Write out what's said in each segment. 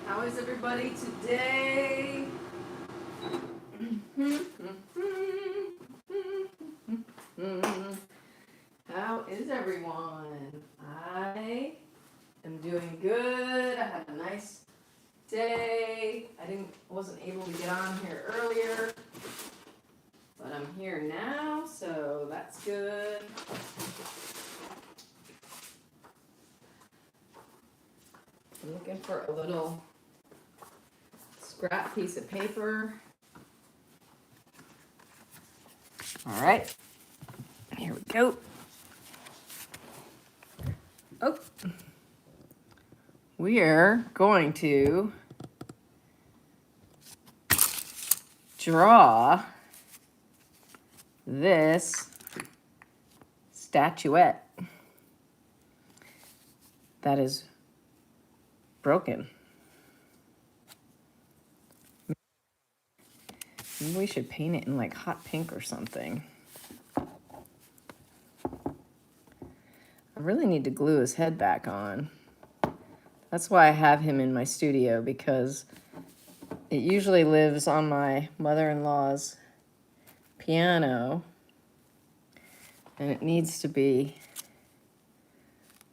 How is everybody today? How is everyone? I am doing good. I had a nice day. Wasn't able to get on here earlier, but I'm here now, so that's good. I'm looking for a little scrap piece of paper. All right, here we go. Oh, we're going to draw this statuette that is broken. Maybe we should paint it in like hot pink or something. I really need to glue his head back on. That's why I have him in my studio, because it usually lives on my mother-in-law's piano and it needs to be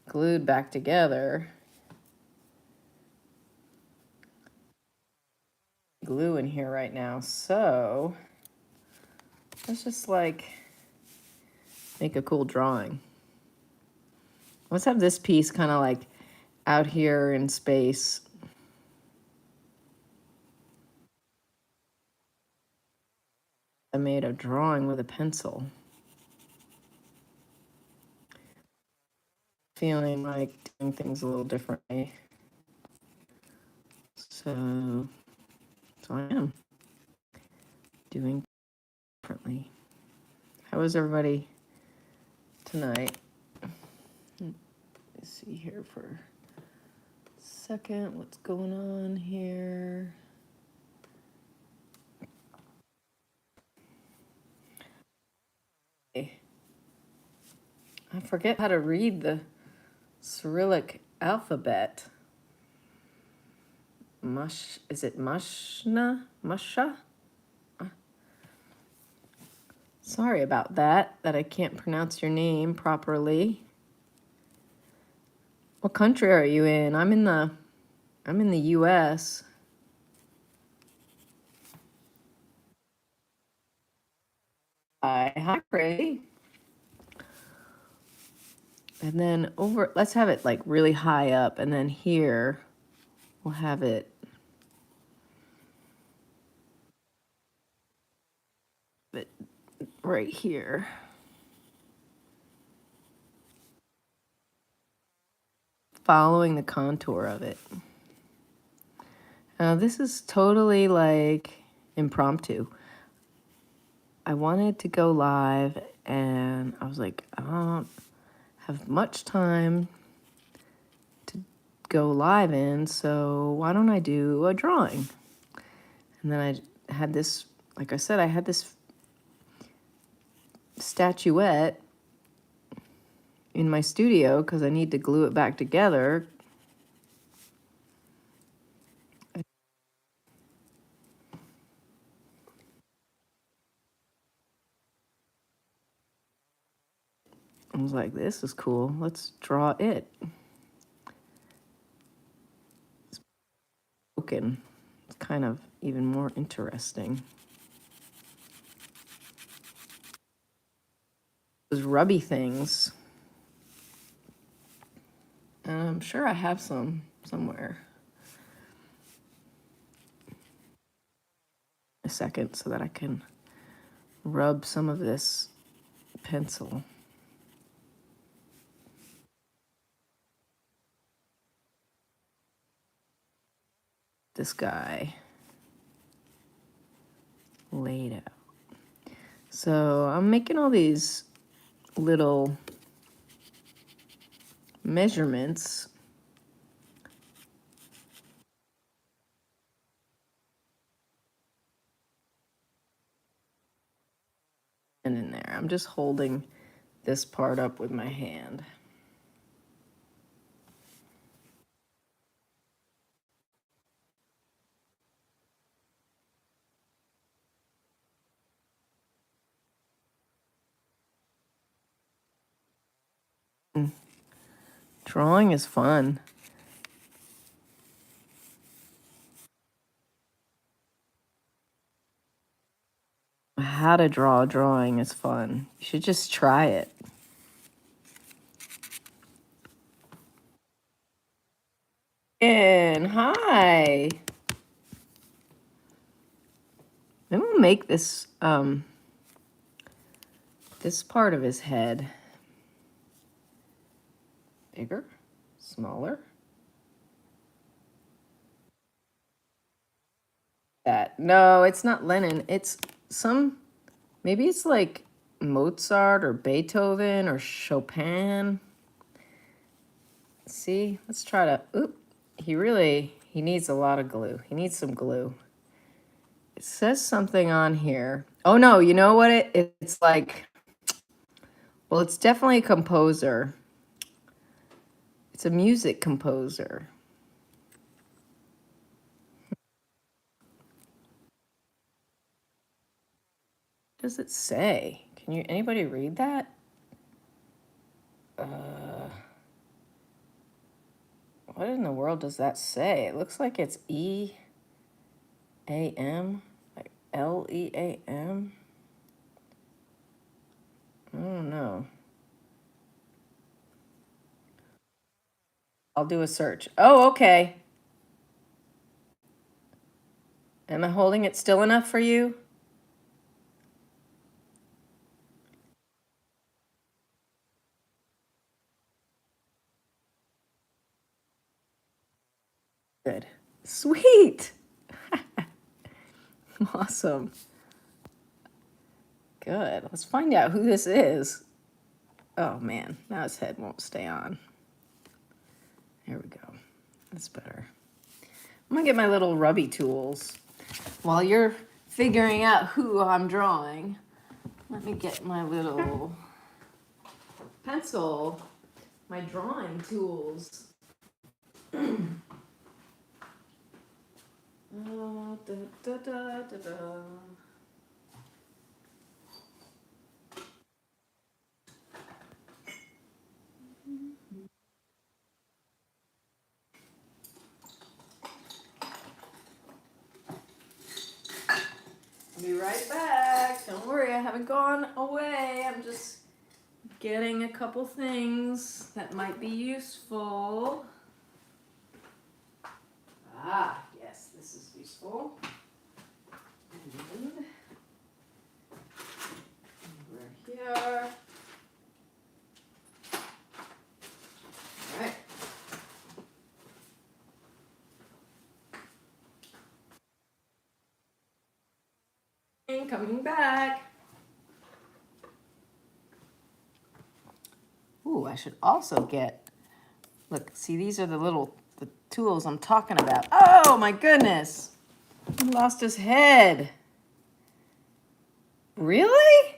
glued back together. Glue in here right now, so let's just like make a cool drawing. Let's have this piece kind of like out here in space. I made a drawing with a pencil. Feeling like doing things a little differently. So I am doing differently. How is everybody tonight? Let's see here for a second. What's going on here? I forget how to read the Cyrillic alphabet. Is it Mashna? Masha? Sorry about that I can't pronounce your name properly. What country are you in? I'm in the US. Hi, Ray. And then let's have it like really high up, and then here we'll have it right here. Following the contour of it. Now this is totally like impromptu. I wanted to go live and I was like, I don't have much time to go live in, so why don't I do a drawing? And then I had this, like I said, I had this statuette in my studio because I need to glue it back together. I was like, this is cool. Let's draw it. It's broken. It's kind of even more interesting. Those rubby things. I'm sure I have some somewhere. A second so that I can rub some of this pencil. This guy laid out. So I'm making all these little measurements. And in there, I'm just holding this part up with my hand. Drawing is fun. How to draw a drawing is fun. You should just try it. And hi. Maybe we'll make this this part of his head bigger, smaller. That no, it's not Lennon. It's some maybe it's like Mozart or Beethoven or Chopin. See, let's try to. Oop, he needs a lot of glue. He needs some glue. It says something on here. Oh no, you know what it's like? Well, it's definitely a composer. It's a music composer. What does it say? Can you anybody read that? What in the world does that say? It looks like it's E-A-M, like L-E-A-M. I don't know. I'll do a search. Oh, okay. Am I holding it still enough for you? Good. Sweet. Awesome. Good. Let's find out who this is. Oh man, now his head won't stay on. There we go. That's better. I'm gonna get my little rubby tools. While you're figuring out who I'm drawing, let me get my little pencil, my drawing tools. Da, da, da, da, da. I'll be right back. Don't worry, I haven't gone away. I'm just getting a couple things that might be useful. Ah, yes, this is useful. And over here. All right. And coming back. Ooh, I should also get, look, see, these are the tools I'm talking about. Oh my goodness. He lost his head. Really?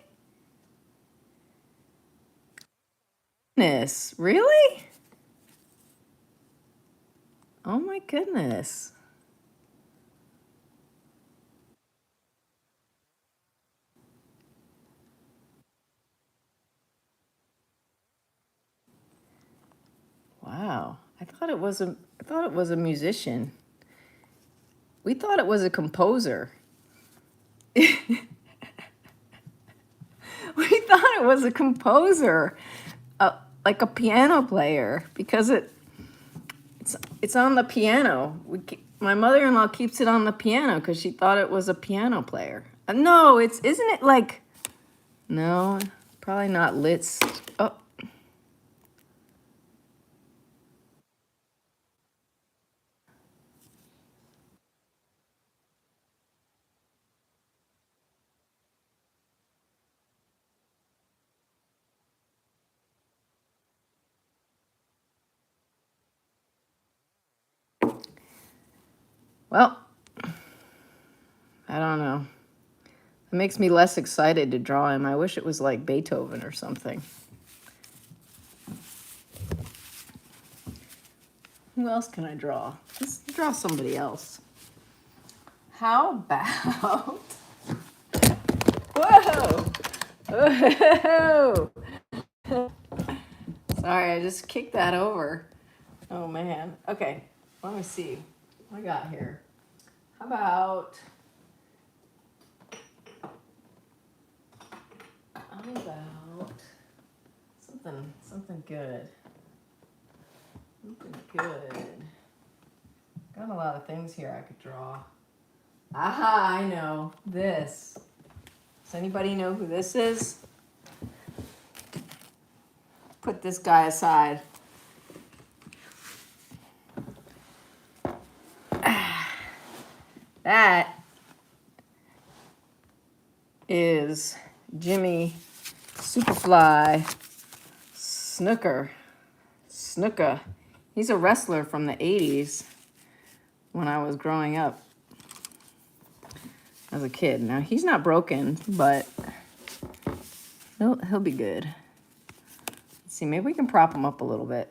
Goodness, really? Oh my goodness. Wow. I thought it was a musician. We thought it was a composer. We thought it was a composer, like a piano player, because it's on the piano. My mother-in-law keeps it on the piano because she thought it was a piano player. No, isn't it like? No, probably not Liszt. Oh, well, I don't know. It makes me less excited to draw him. I wish it was like Beethoven or something. Who else can I draw? Let's draw somebody else. How about... Whoa! Whoa! Sorry, I just kicked that over. Oh man. Okay, let me see what I got here. How about something good. Something good. Got a lot of things here I could draw. Aha, I know. This. Does anybody know who this is? Put this guy aside. That is Jimmy Superfly Snuka. He's a wrestler from the 80s when I was growing up as a kid. Now, he's not broken, but he'll be good. Let's see, maybe we can prop him up a little bit.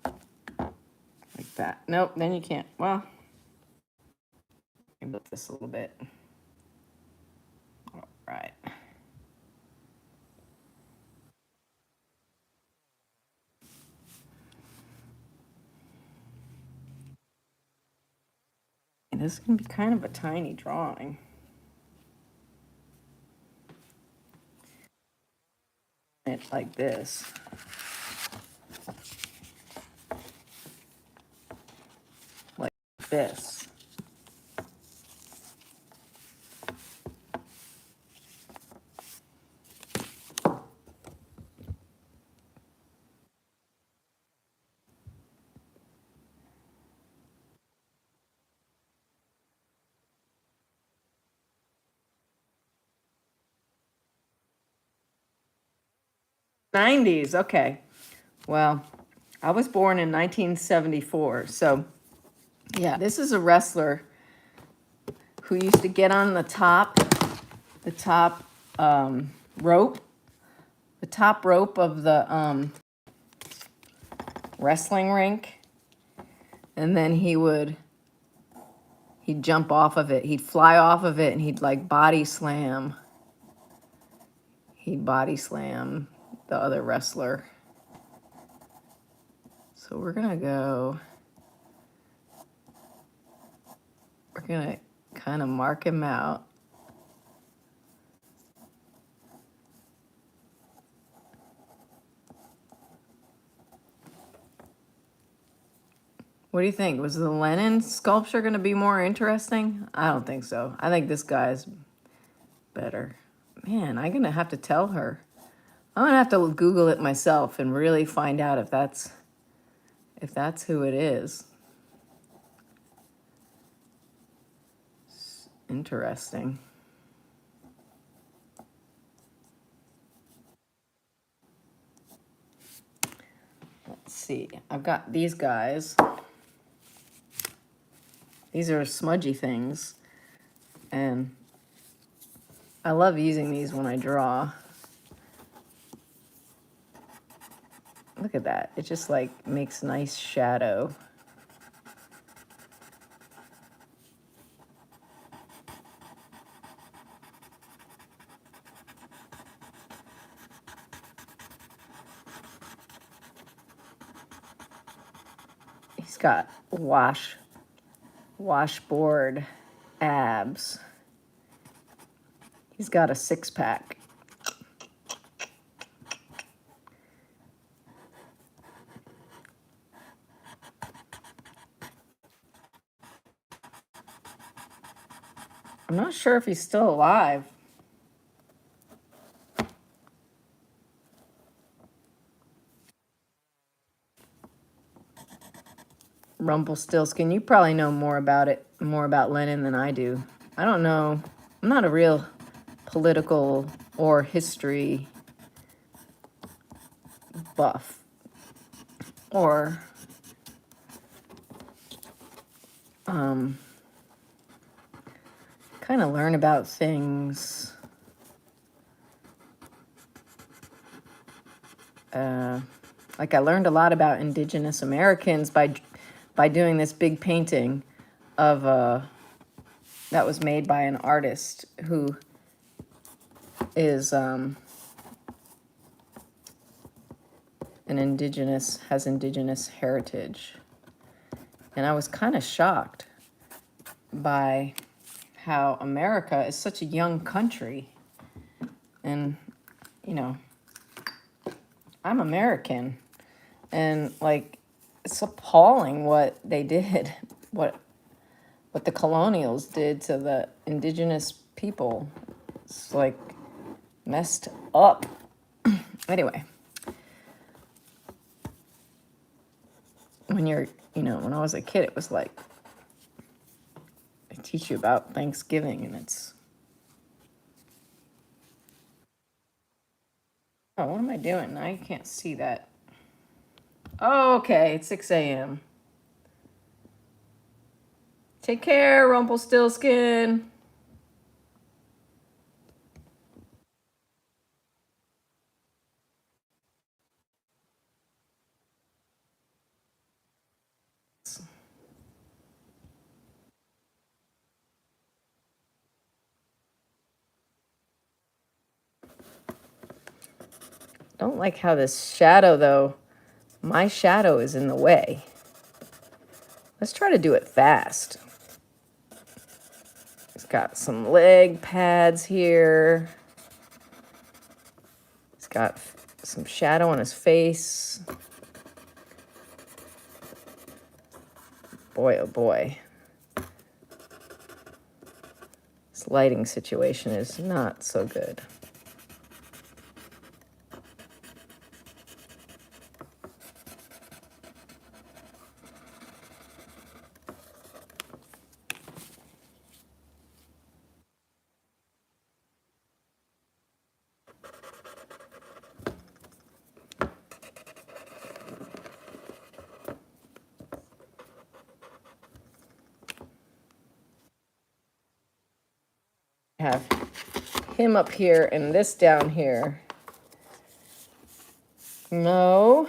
Like that. Nope, then you can't. Well, maybe lift this a little bit. All right. This can be kind of a tiny drawing. It like this. Like this. '90s, okay. Well, I was born in 1974, so yeah, this is a wrestler who used to get on the top rope, the top rope of the wrestling rink, and then he'd jump off of it. He'd fly off of it, and he'd like body slam. He'd body slam the other wrestler. So we're gonna kind of mark him out. What do you think? Was the Lenin sculpture going to be more interesting? I don't think so. I think this guy's better. Man, I'm going to have to tell her. I'm going to have to Google it myself and really find out if that's who it is. It's interesting. Let's see. I've got these guys. These are smudgy things, and I love using these when I draw. Look at that. It just like makes nice shadow. He's got washboard abs. He's got a six-pack. I'm not sure if he's still alive. Rumpelstiltskin, you probably know more about Lenin than I do. I don't know. I'm not a real political or history buff. Or kind of learn about things like I learned a lot about Indigenous Americans by doing this big painting of that was made by an artist who is has indigenous heritage. And I was kind of shocked by how America is such a young country. And, you know, I'm American. And, like, it's appalling what they did, what the colonials did to the indigenous people. It's, like, messed up. Anyway, when when I was a kid, it was like, they teach you about Thanksgiving, and it's, oh, what am I doing? Now you can't see that. Oh, okay, it's 6 a.m. Take care, Rumpelstiltskin. Don't like how this shadow, though. My shadow is in the way. Let's try to do it fast. He's got some leg pads here. He's got some shadow on his face. Boy, oh boy. This lighting situation is not so good. Have him up here and this down here. No.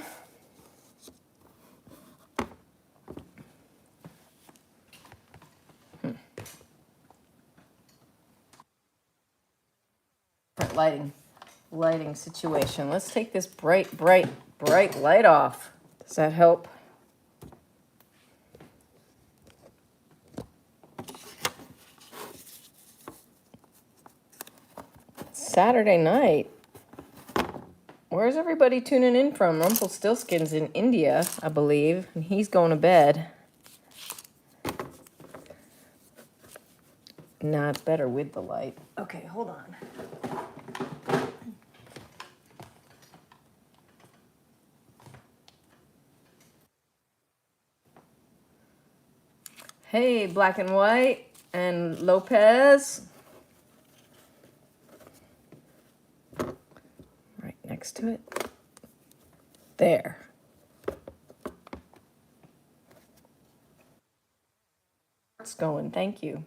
Lighting situation. Let's take this bright light off. Does that help? Saturday night. Where's everybody tuning in from? Rumpelstiltskin's in India, I believe, and he's going to bed. Nah, it's better with the light. Okay, hold on. Hey, Black and White and Lopez. Right next to it. There. It's going, thank you.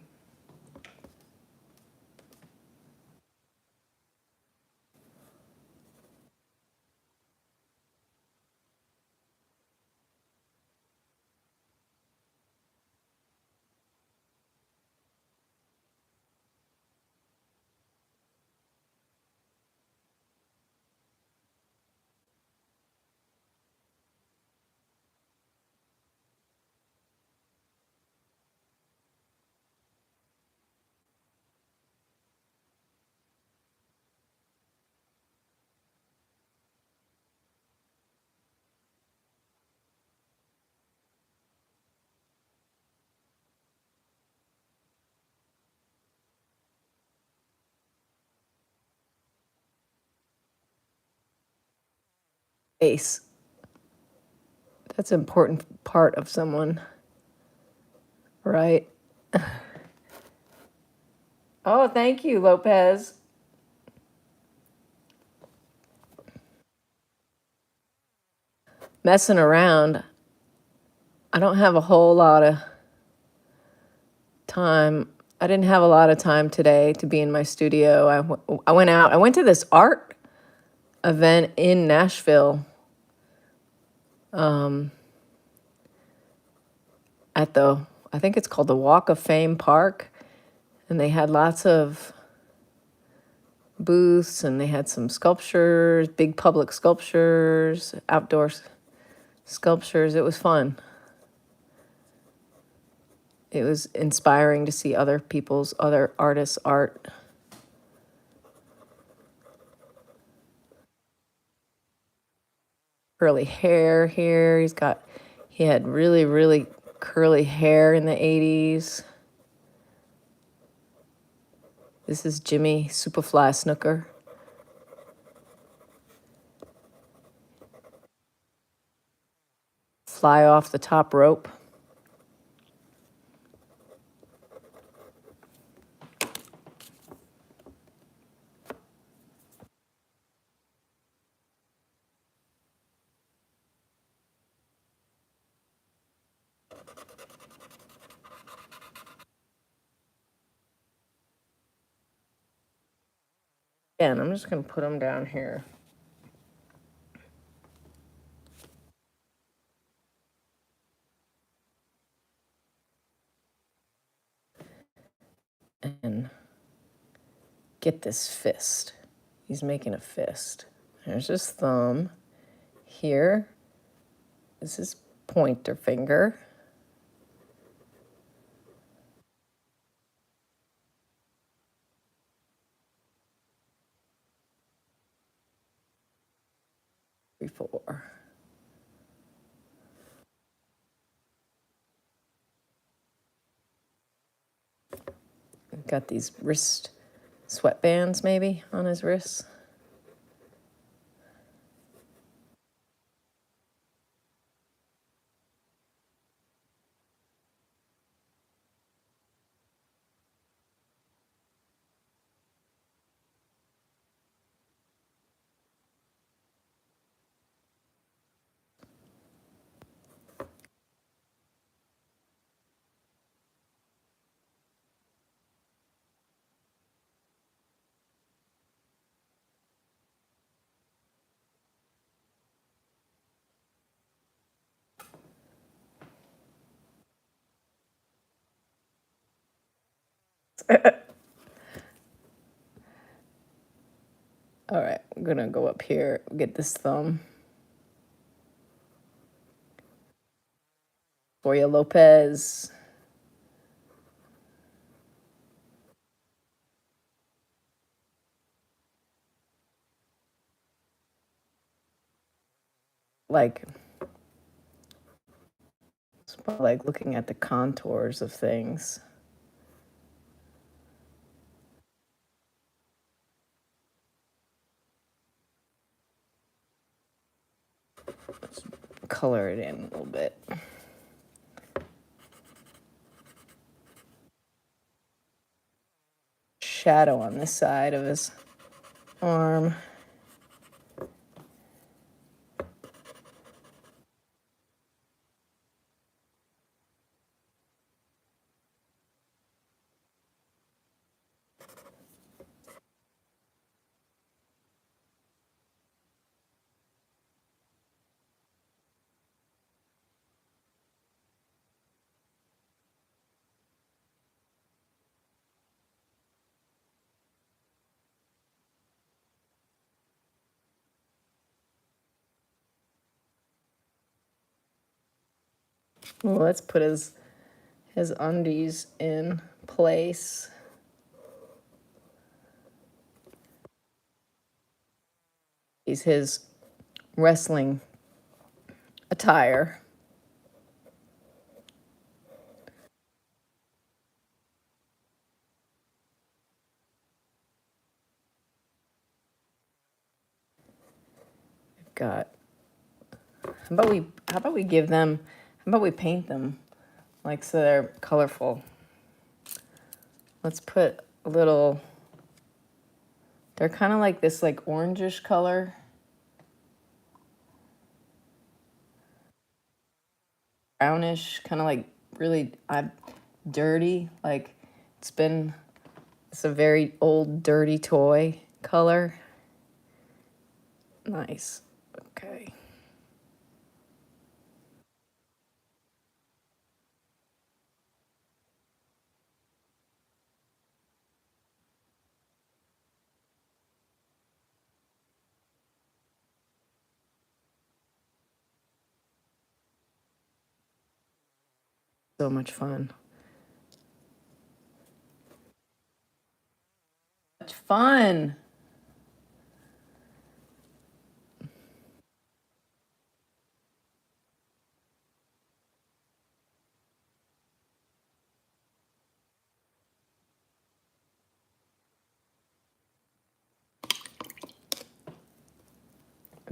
Face. That's an important part of someone, right? Oh, thank you, Lopez. Messing around. I don't have a whole lot of time. I didn't have a lot of time today to be in my studio. I went out. I went to this art event in Nashville at I think it's called the Walk of Fame Park. And they had lots of booths, and they had some sculptures, big public sculptures, outdoor sculptures. It was fun. It was inspiring to see other people's, other artists' art. Curly hair here. He had really, really curly hair in the 80s. This is Jimmy Superfly Snooker. Fly off the top rope. And I'm just going to put them down here. And get this fist. He's making a fist. There's his thumb. Here is his pointer finger. Four. Got these wrist sweatbands maybe on his wrists. All right, I'm gonna go up here, get this thumb. Gloria Lopez. Like looking at the contours of things. Let's color it in a little bit. Shadow on this side of his arm. Well, let's put his undies in place. He's his wrestling attire. Got. How about we give them? How about we paint them, like so they're colorful? Let's put a little. They're kind of like this, like orangish color. Brownish, kind of like really dirty. Like it's a very old, dirty toy color. Nice. Okay. So much fun. Much fun.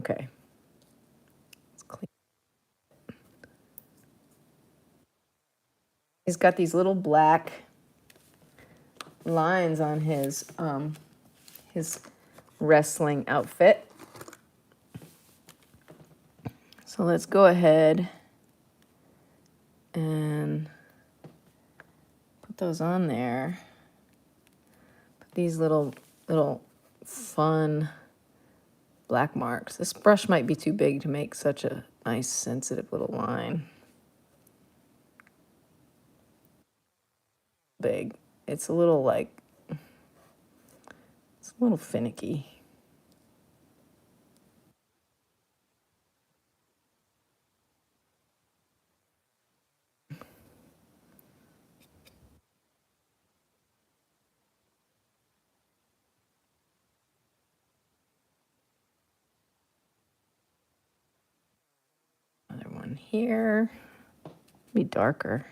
Okay. Let's clean. He's got these little black lines on his wrestling outfit. So let's go ahead and put those on there. Put these little fun black marks. This brush might be too big to make such a nice sensitive little line. Big. It's a little like, it's a little finicky. Another one here. Be darker.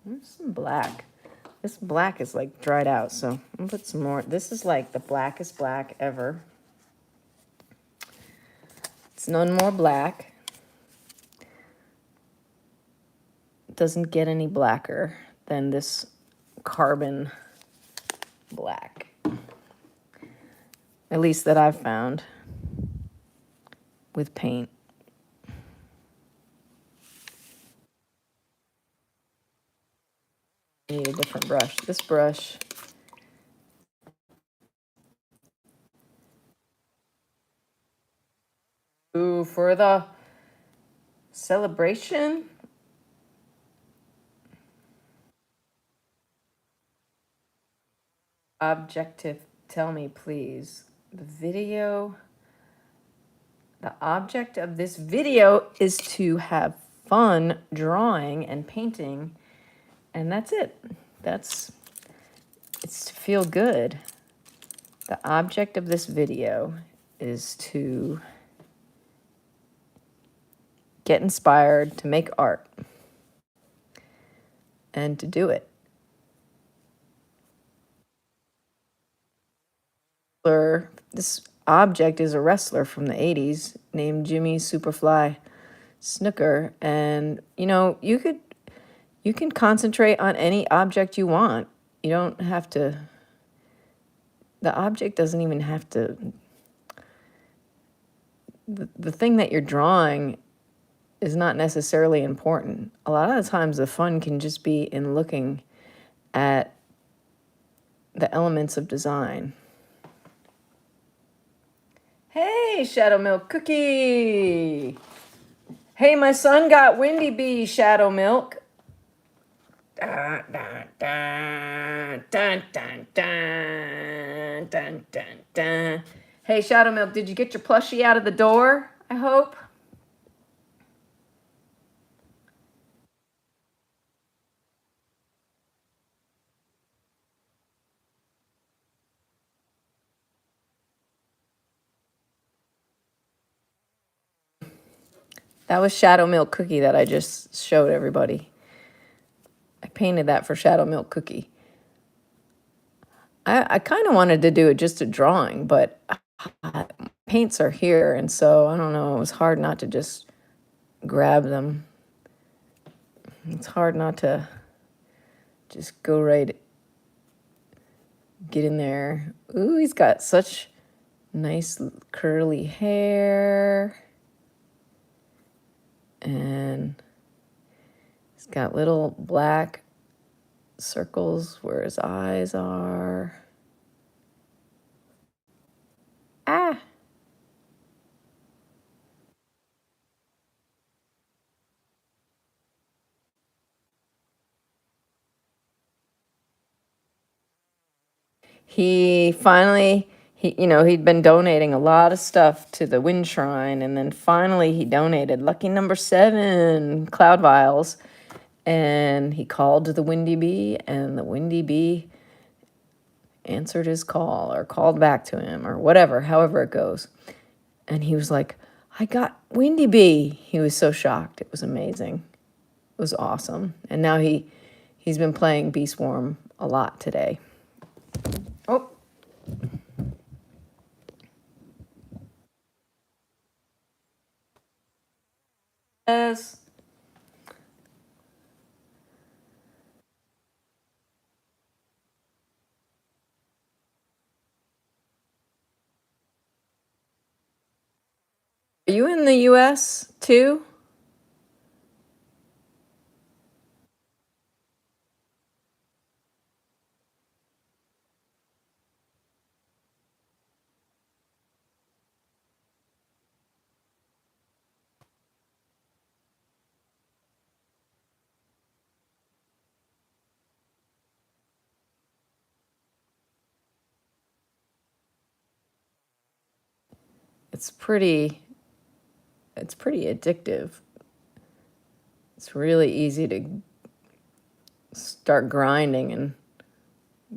There's some black. This black is like dried out, so I'm gonna put some more. This is like the blackest black ever. It's none more black. It doesn't get any blacker than this carbon black. At least that I've found with paint. I need a different brush. This brush, ooh, for the celebration. Objective, tell me please. The object of this video is to have fun drawing and painting, and that's it. It's to feel good. The object of this video is to get inspired to make art and to do it. This object is a wrestler from the 80s named Jimmy Superfly Snooker, and you can concentrate on any object you want. You don't have to, the object doesn't even have to, the thing that you're drawing is not necessarily important. A lot of the times the fun can just be in looking at the elements of design. Hey, Shadow Milk Cookie. Hey, my son got Windy Bee Shadow Milk. Dun, dun, dun, dun, dun, dun, dun, dun, dun. Hey, Shadow Milk, did you get your plushie out of the door? I hope. That was Shadow Milk Cookie that I just showed everybody. I painted that for Shadow Milk Cookie. I kind of wanted to do it just a drawing, but paints are here, and so I don't know. It was hard not to just grab them. It's hard not to just go right, get in there. Ooh, he's got such nice curly hair. And he's got little black circles where his eyes are. Ah! He finally he'd been donating a lot of stuff to the wind shrine, and then finally he donated lucky number 7 cloud vials, and he called to the windy bee, and the windy bee answered his call or called back to him or whatever, however it goes. And he was like, I got windy bee. He was so shocked. It was amazing. It was awesome. And now he's been playing Bee Swarm a lot today. Oh. Yes. Are you in the US too? It's pretty addictive. It's really easy to start grinding and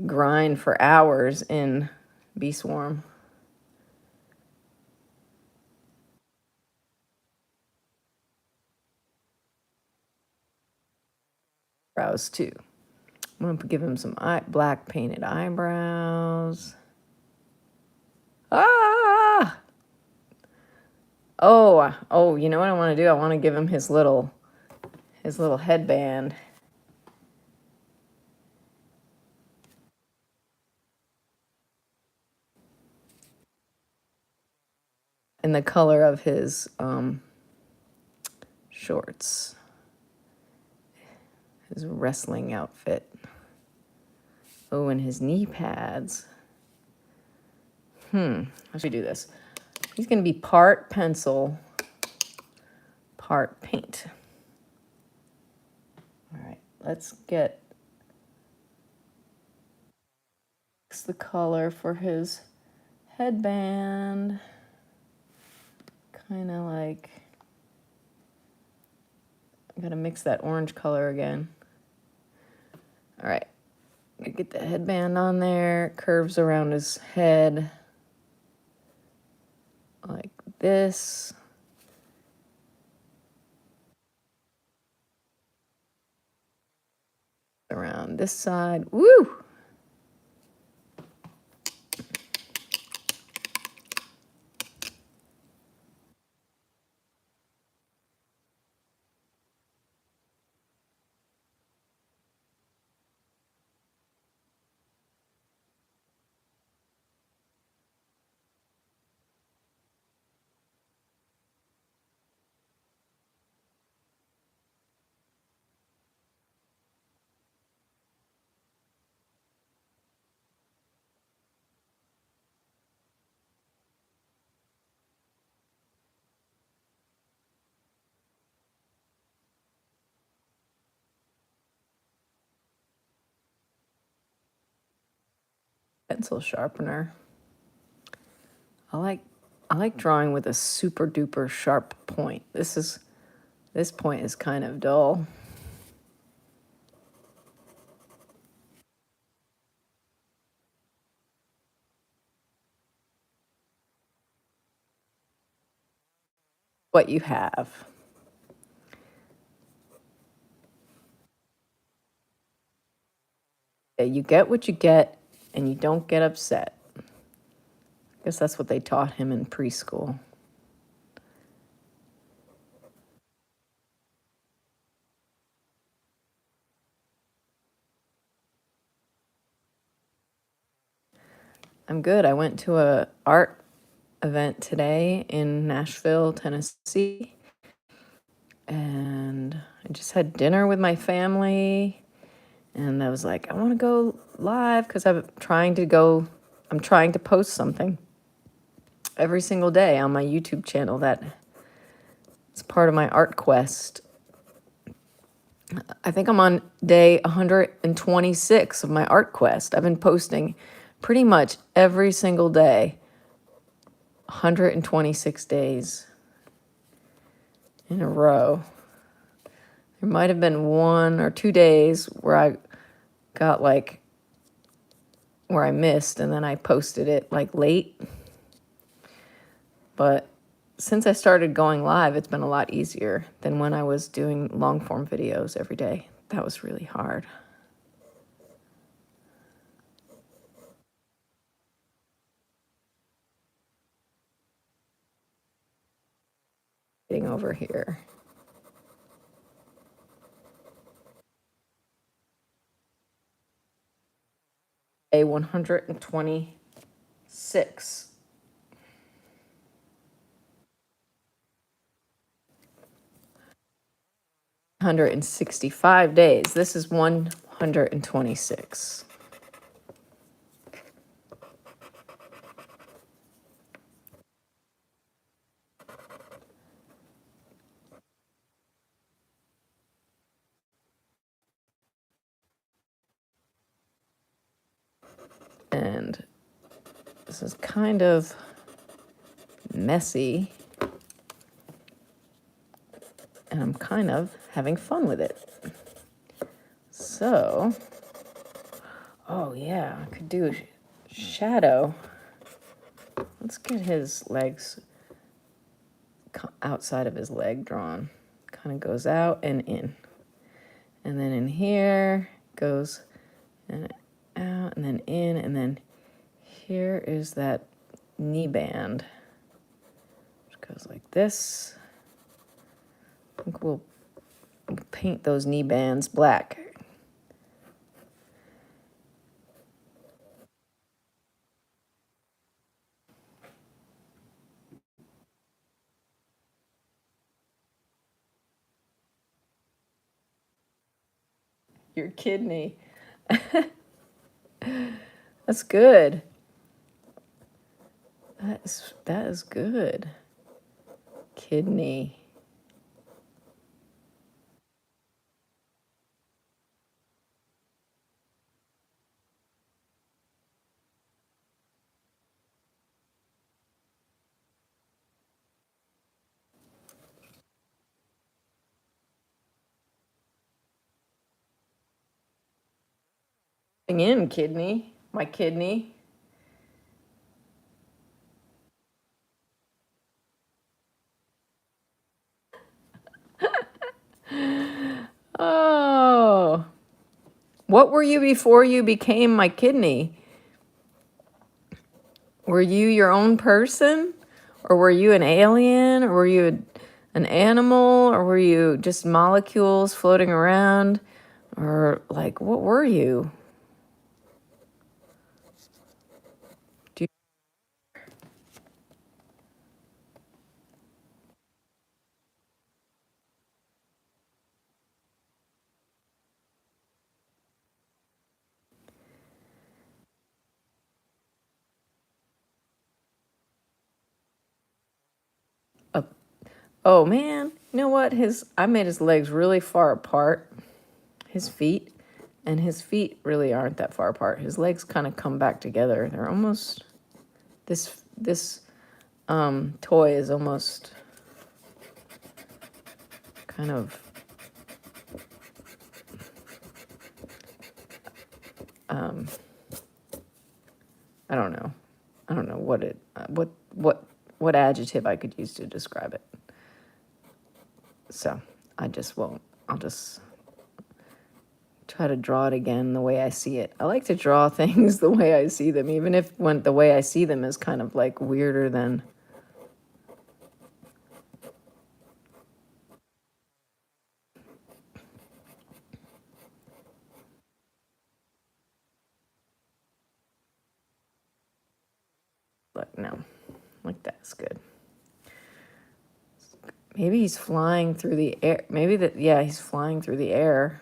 grind for hours in Bee Swarm. Brows too. I'm gonna give him some black painted eyebrows. Ah! Oh, you know what I want to do? I want to give him his little headband. In the color of his shorts. His wrestling outfit. Oh, and his knee pads. How should we do this? He's going to be part pencil, part paint. All right, let's get the color for his headband. Kind of like, I'm going to mix that orange color again. All right, get the headband on there, curves around his head like this. Around this side. Woo! Pencil sharpener. I like drawing with a super duper sharp point. This point is kind of dull. What you have. You get what you get, and you don't get upset. I guess that's what they taught him in preschool. I'm good. I went to a art event today in Nashville, Tennessee, and I just had dinner with my family, and I was like, I want to go live because I'm trying to post something every single day on my YouTube channel. That it's part of my art quest. I think I'm on day 126 of my art quest. I've been posting pretty much every single day, 126 days in a row. There might have been 1 or 2 days where I got like, where I missed and then I posted it like late. But since I started going live, it's been a lot easier than when I was doing long form videos every day. That was really hard. Getting over here. A 126. $165. This is 126. And this is kind of messy. And I'm kind of having fun with it. So, oh yeah, I could do a shadow. Let's get his legs outside of his leg drawn. Kind of goes out and in. And then in here goes and out and then in. And then here is that knee band. Which goes like this. I think we'll paint those knee bands black. Your kidney. That's good. That is good. Kidney. In kidney. My kidney. Oh. What were you before you became my kidney? Were you your own person? Or were you an alien? Or were you an animal? Or were you just molecules floating around? Or like, what were you? Do you Oh man, you know what? I made his legs really far apart, his feet, and his feet really aren't that far apart. His legs kind of come back together. They're almost this toy is almost kind of I don't know. I don't know what adjective I could use to describe it. So I just won't. I'll just try to draw it again the way I see it. I like to draw things the way I see them, even if the way I see them is kind of like weirder than like no, like that's good. Maybe he's flying through the air. Yeah, he's flying through the air.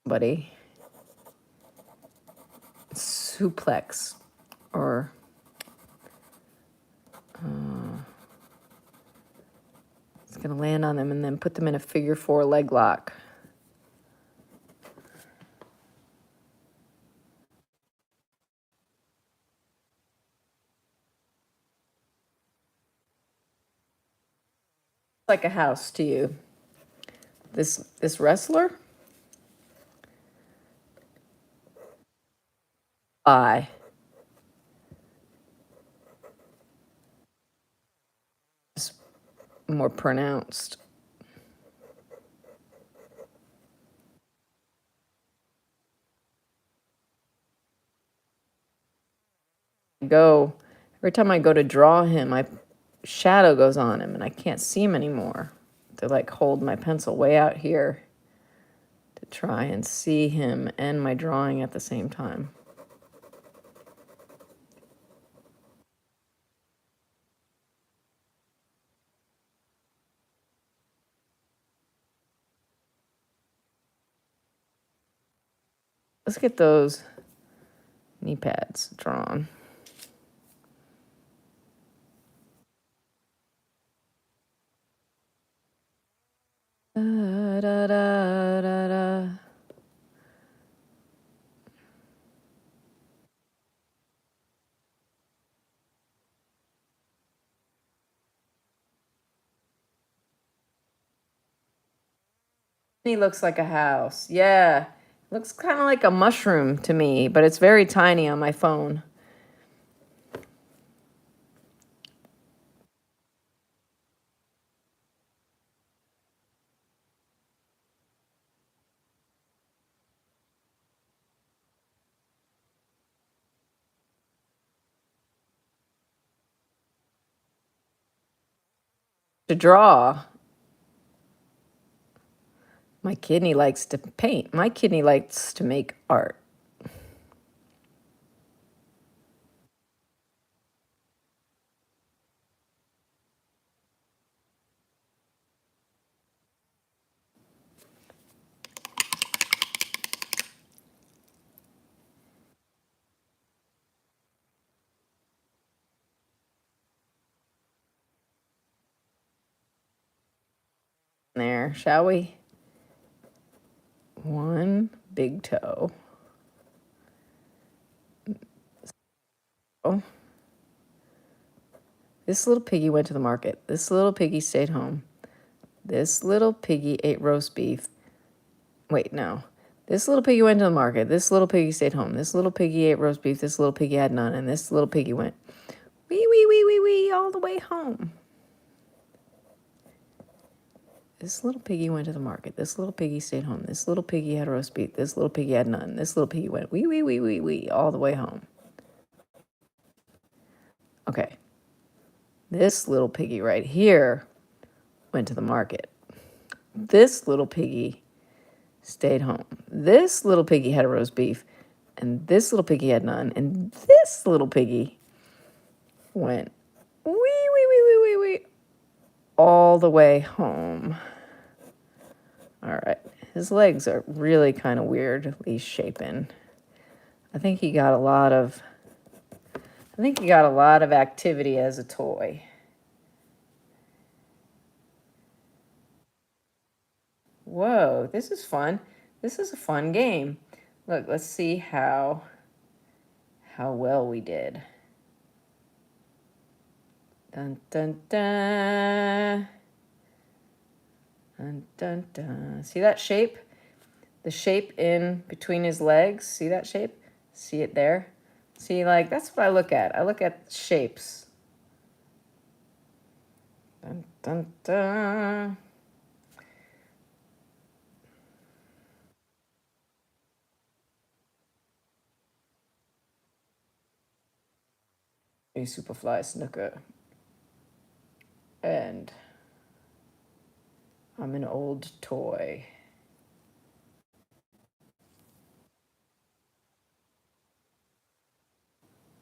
Buddy. Suplex or it's gonna land on them and then put them in a figure 4 leg lock. Like a house to you. This wrestler? I. It's more pronounced. Every time I go to draw him, my shadow goes on him and I can't see him anymore. To like hold my pencil way out here to try and see him and my drawing at the same time. Let's get those knee pads drawn. Da, da, da, da, da. He looks like a house. Yeah. Looks kind of like a mushroom to me, but it's very tiny on my phone. To draw, my kidney likes to paint. My kidney likes to make art. There, shall we? One big toe. Oh. This little piggy went to the market. This little piggy stayed home. This little piggy ate roast beef. Wait, no. This little piggy went to the market. This little piggy stayed home. This little piggy ate roast beef. This little piggy had none. And this little piggy went wee, wee, wee, wee, wee, all the way home. This little piggy went to the market. This little piggy stayed home. This little piggy had roast beef. This little piggy had none. This little piggy went wee, wee, wee, wee, wee, all the way home. Okay. This little piggy right here went to the market. This little piggy stayed home. This little piggy had a roast beef, and this little piggy had none. And this little piggy went wee, wee, wee, wee, wee, wee, all the way home. All right. His legs are really kind of weirdly shapen. I think he got a lot of activity as a toy. Whoa, this is fun. This is a fun game. Look, let's see how well we did. Dun dun dun. Dun dun dun. See that shape? The shape in between his legs. See that shape? See it there? See, like, that's what I look at. I look at shapes. Dun dun dun. A Superfly snooker. And I'm an old toy.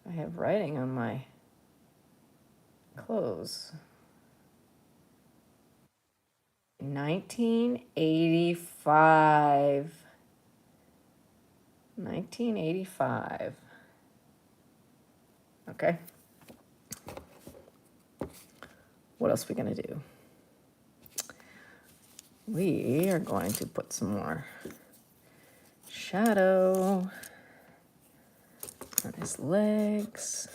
I have writing on my clothes. 1985. 1985. Okay. What else are we going to do? We are going to put some more shadow on his legs.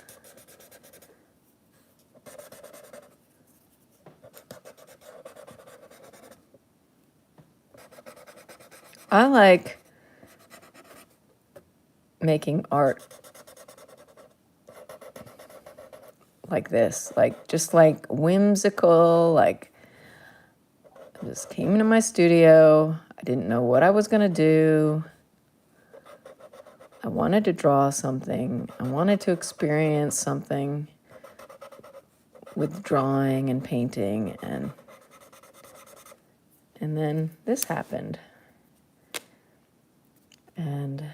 I like making art like this, like just like whimsical, like I just came into my studio. I didn't know what I was gonna do. I wanted to draw something. I wanted to experience something with drawing and painting, and then this happened. And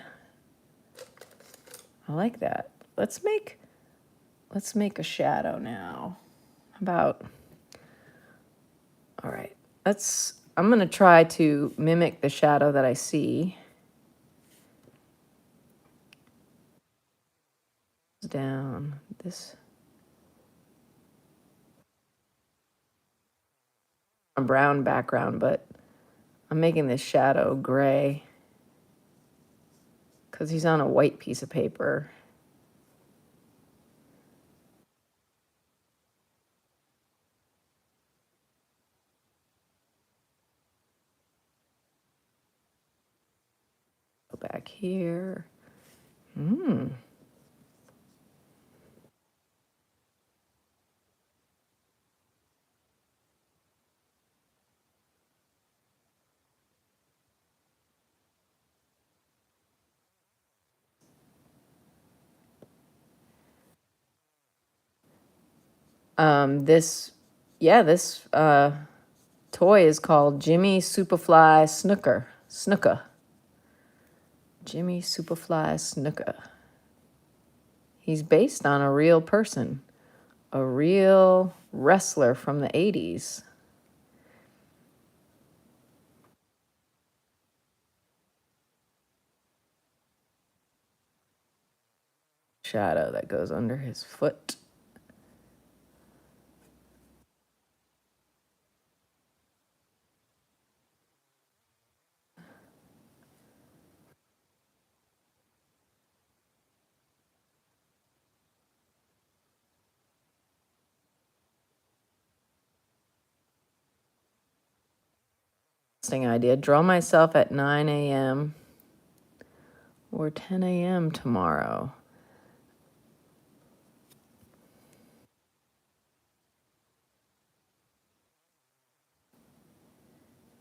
I like that. Let's make a shadow now. About, all right. I'm gonna try to mimic the shadow that I see. Down this a brown background, but I'm making this shadow gray because he's on a white piece of paper. Go back here. This toy is called Jimmy Superfly Snooker. Jimmy Superfly Snooker. He's based on a real person, a real wrestler from the 80s. Shadow that goes under his foot. Interesting idea. Draw myself at 9 a.m. or 10 a.m. tomorrow.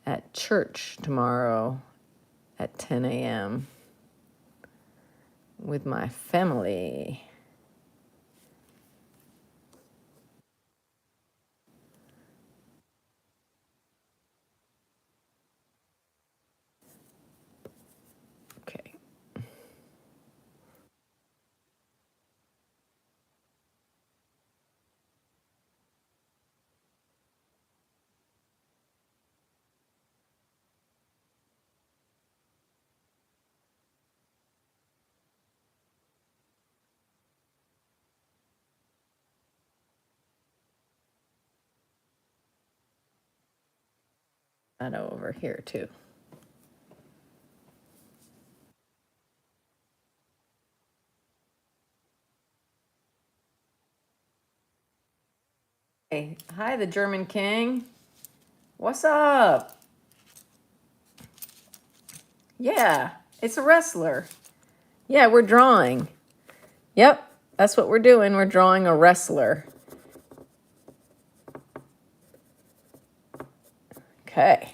At church tomorrow at 10 a.m. with my family. Okay. Shadow over here too. Hey, hi, the German King. What's up? Yeah, it's a wrestler. Yeah, we're drawing. Yep, that's what we're doing. We're drawing a wrestler. Okay.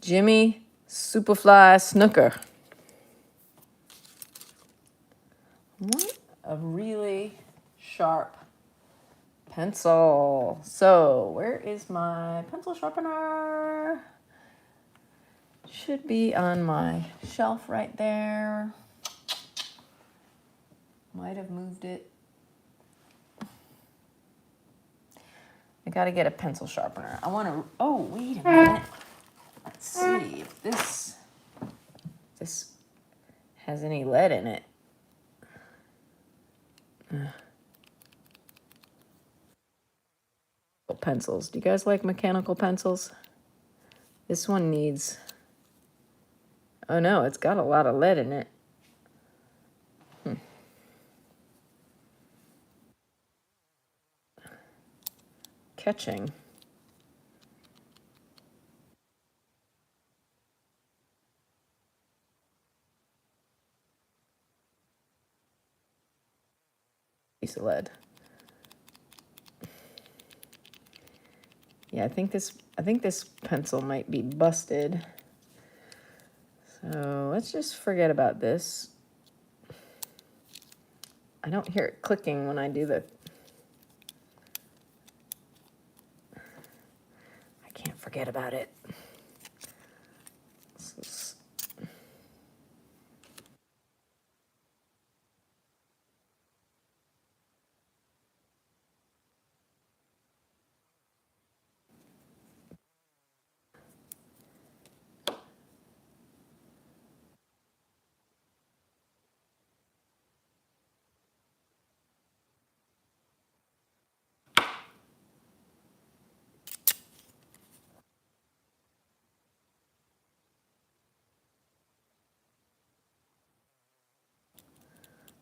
Jimmy Superfly Snooker. What a really sharp pencil. So, where is my pencil sharpener? Should be on my shelf right there. Might have moved it. I gotta get a pencil sharpener. I wanna, oh, wait a minute. Let's see if this has any lead in it. Pencils. Do you guys like mechanical pencils? This one needs, oh no, it's got a lot of lead in it. catching. Piece of lead. Yeah, I think this pencil might be busted. So let's just forget about this. I don't hear it clicking when I do the... I can't forget about it.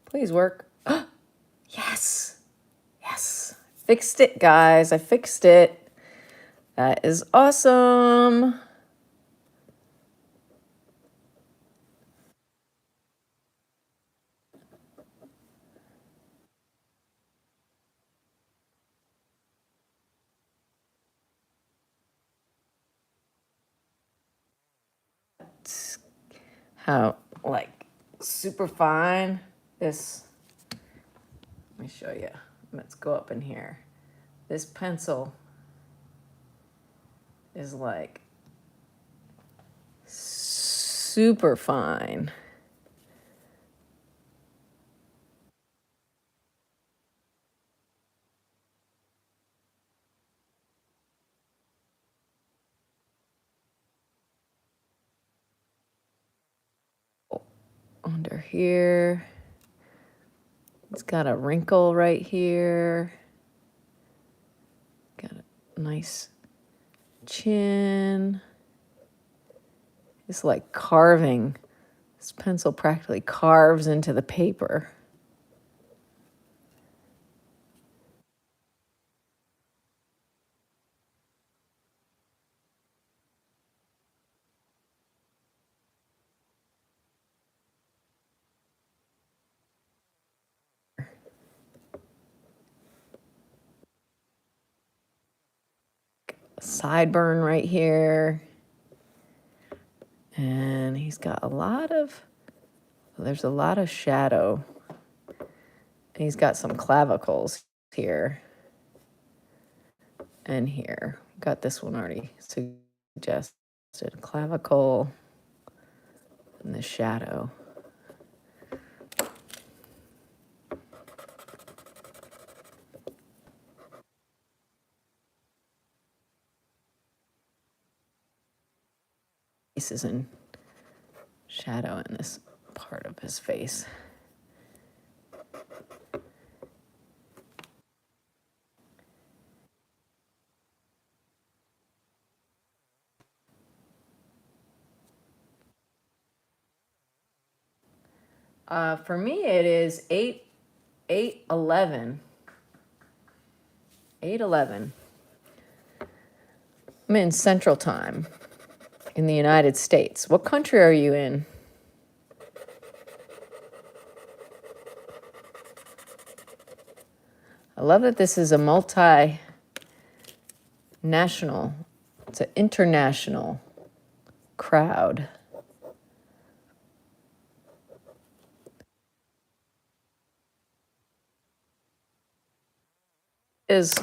Please work. Yes. Yes. Fixed it, guys. I fixed it. That is awesome. How, like, super fine. This, let me show you. Let's go up in here. This pencil is like super fine. Under here, it's got a wrinkle right here. Got a nice chin. It's like carving. This pencil practically carves into the paper. Sideburn right here. And he's got a lot of, there's a lot of shadow. And he's got some clavicles here and here. Got this one already suggested. Clavicle and the shadow. Faces and shadow in this part of his face. For me, it is 8:11. 8:11. I'm in Central Time in the United States. What country are you in? I love that this is a multinational. It's an international crowd. Is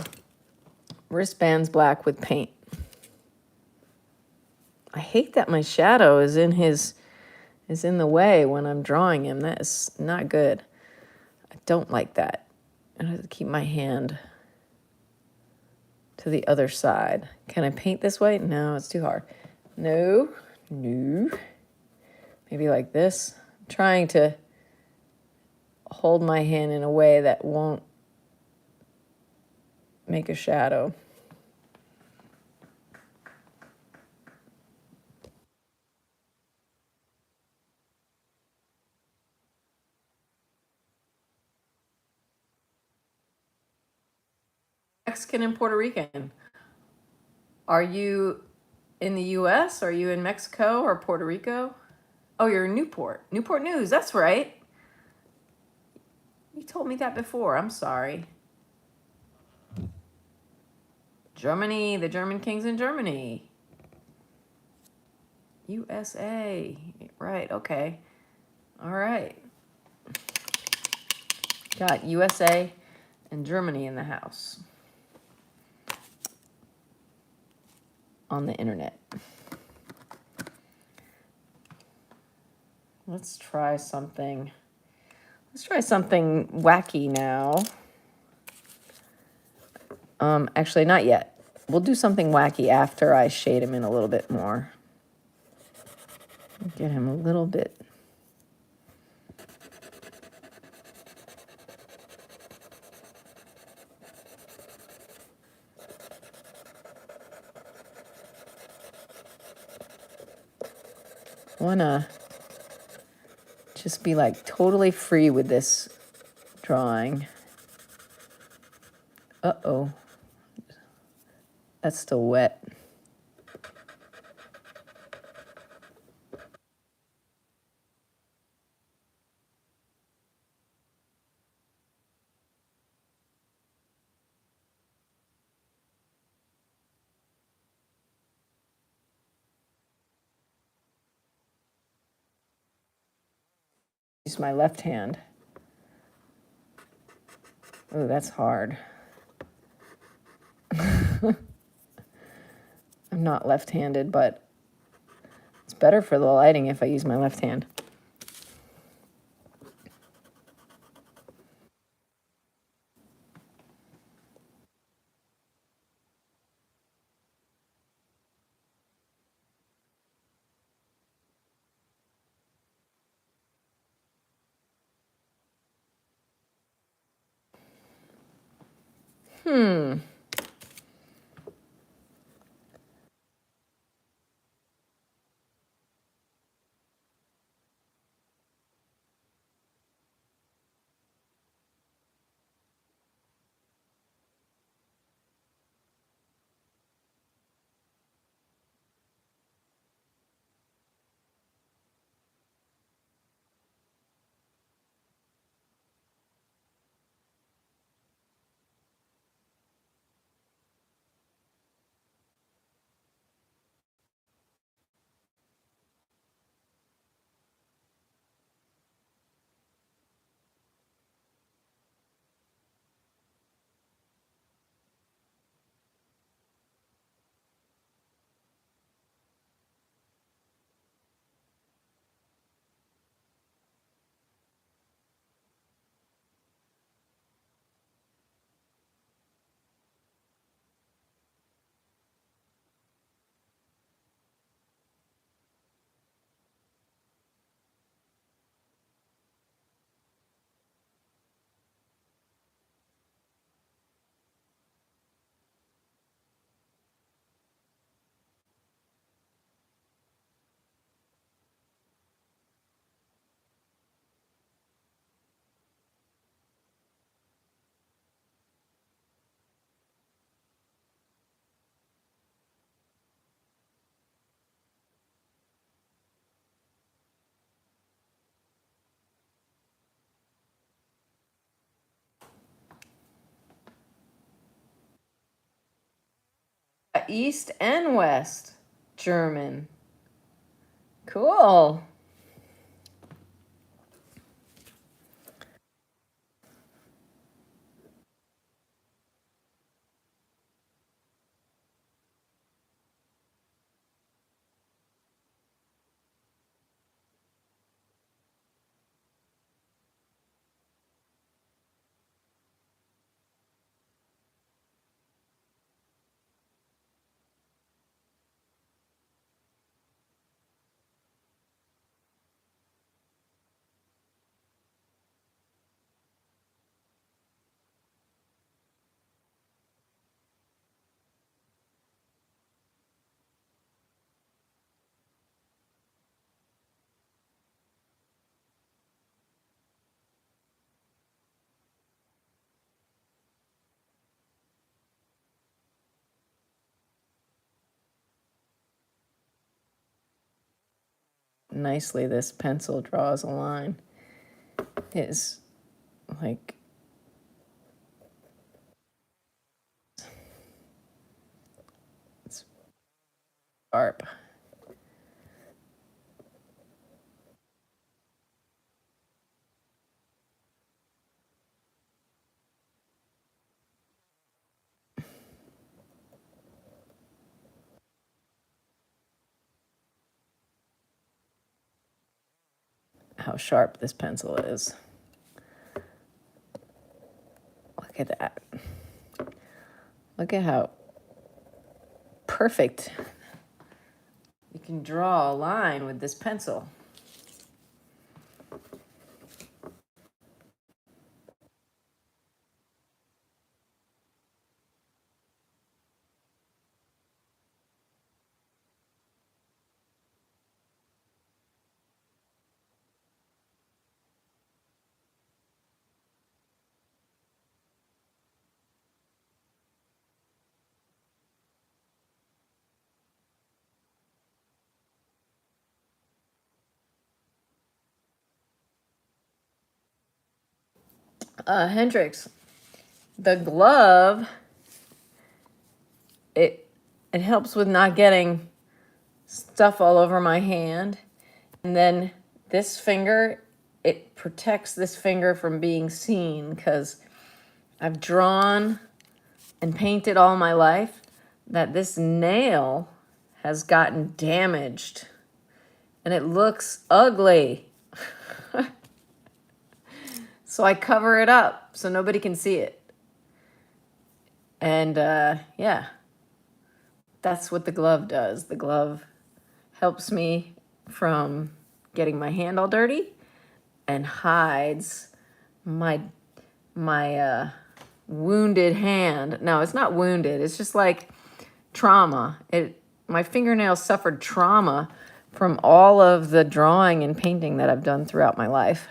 wristbands black with paint. I hate that my shadow is in the way when I'm drawing him. That is not good. I don't like that. I have to keep my hand to the other side. Can I paint this way? No, it's too hard. No. Maybe like this. I'm trying to hold my hand in a way that won't make a shadow. Mexican and Puerto Rican. Are you in the US? Are you in Mexico or Puerto Rico? Oh, you're in Newport. Newport News, that's right. You told me that before. I'm sorry. Germany, the German King's in Germany. USA. Right, okay. All right. Got USA and Germany in the house. On the internet. Let's try something. Let's try something wacky now. Actually, not yet. We'll do something wacky after I shade him in a little bit more. Get him a little bit. Wanna just be like totally free with this drawing. Uh-oh. That's still wet. Use my left hand. Oh, that's hard. I'm not left-handed, but it's better for the lighting if I use my left hand. East and West German. Cool. nicely this pencil draws a line is like it's sharp. How sharp this pencil is. Look at that. Look at how perfect you can draw a line with this pencil. Hendrix, the glove, it helps with not getting stuff all over my hand. And then this finger, it protects this finger from being seen because I've drawn and painted all my life that this nail has gotten damaged and it looks ugly. So I cover it up so nobody can see it. And yeah, that's what the glove does. The glove helps me from getting my hand all dirty and hides my wounded hand. No, it's not wounded. It's just like trauma. My fingernails suffered trauma from all of the drawing and painting that I've done throughout my life.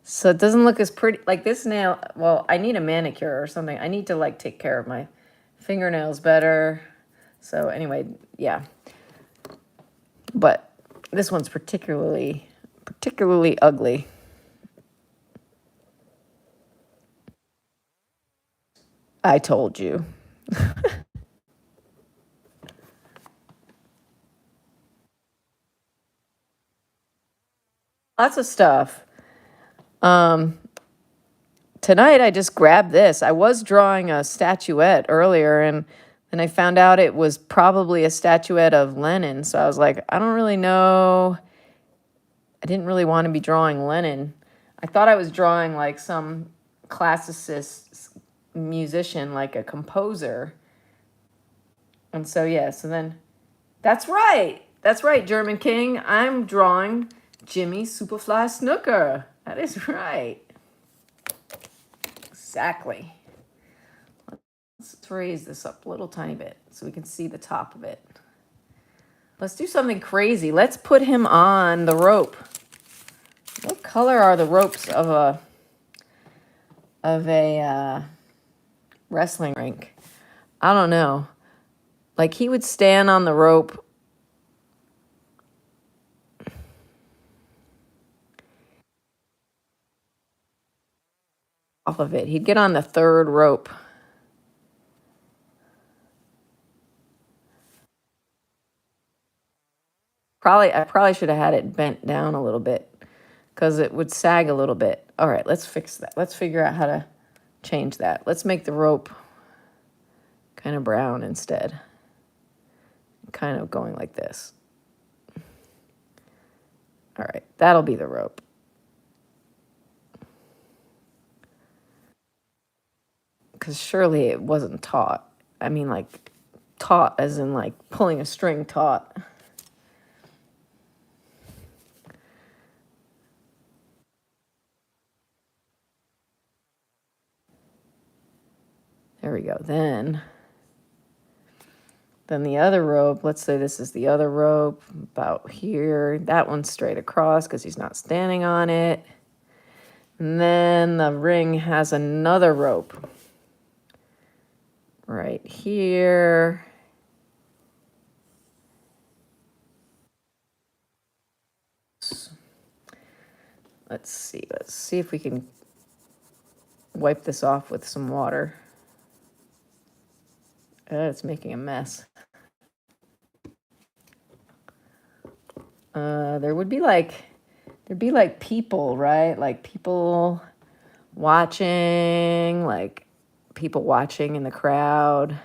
So it doesn't look as pretty. Like this nail, well, I need a manicure or something. I need to like take care of my fingernails better. So anyway, yeah. But this one's particularly ugly. I told you. Lots of stuff. Tonight I just grabbed this. I was drawing a statuette earlier and then I found out it was probably a statuette of Lenin. So I was like, I don't really know. I didn't really want to be drawing Lenin. I thought I was drawing like some classicist musician, like a composer. And so, yeah, so then that's right. That's right, German King. I'm drawing Jimmy Superfly Snooker. That is right. Exactly. Let's raise this up a little tiny bit so we can see the top of it. Let's do something crazy. Let's put him on the rope. What color are the ropes of a wrestling rink? I don't know. Like he would stand on the rope. Off of it. He'd get on the third rope. I probably should have had it bent down a little bit because it would sag a little bit. All right, let's fix that. Let's figure out how to change that. Let's make the rope kind of brown instead. Kind of going like this. All right, that'll be the rope. Because surely it wasn't taut. I mean, like, taut as in, like, pulling a string taut. There we go. Then the other rope, let's say this is the other rope, about here. That one's straight across because he's not standing on it. And then the ring has another rope right here. Let's see. Let's see if we can wipe this off with some water. It's making a mess. There'd be like people, right? Like people watching, like people watching in the crowd,